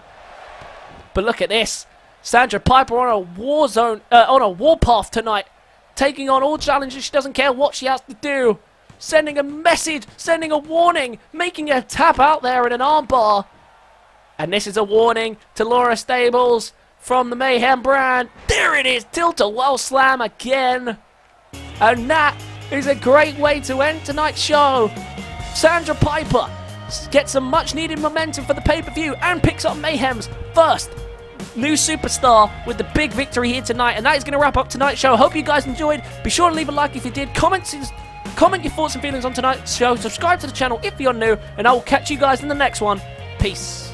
But look at this. Sandra Piper on a war zone, on a warpath tonight, taking on all challenges. She doesn't care what she has to do. Sending a message, sending a warning, making her tap out there in an armbar. And this is a warning to Laura Stables from the Mayhem brand. There it is, tilt-a-whirl slam again. And that is a great way to end tonight's show. Sandra Piper gets some much needed momentum for the pay-per-view and picks up Mayhem's first new superstar with the big victory here tonight. And that is going to wrap up tonight's show. Hope you guys enjoyed. Be sure to leave a like if you did. Comment your thoughts and feelings on tonight's show. Subscribe to the channel if you're new. And I will catch you guys in the next one. Peace.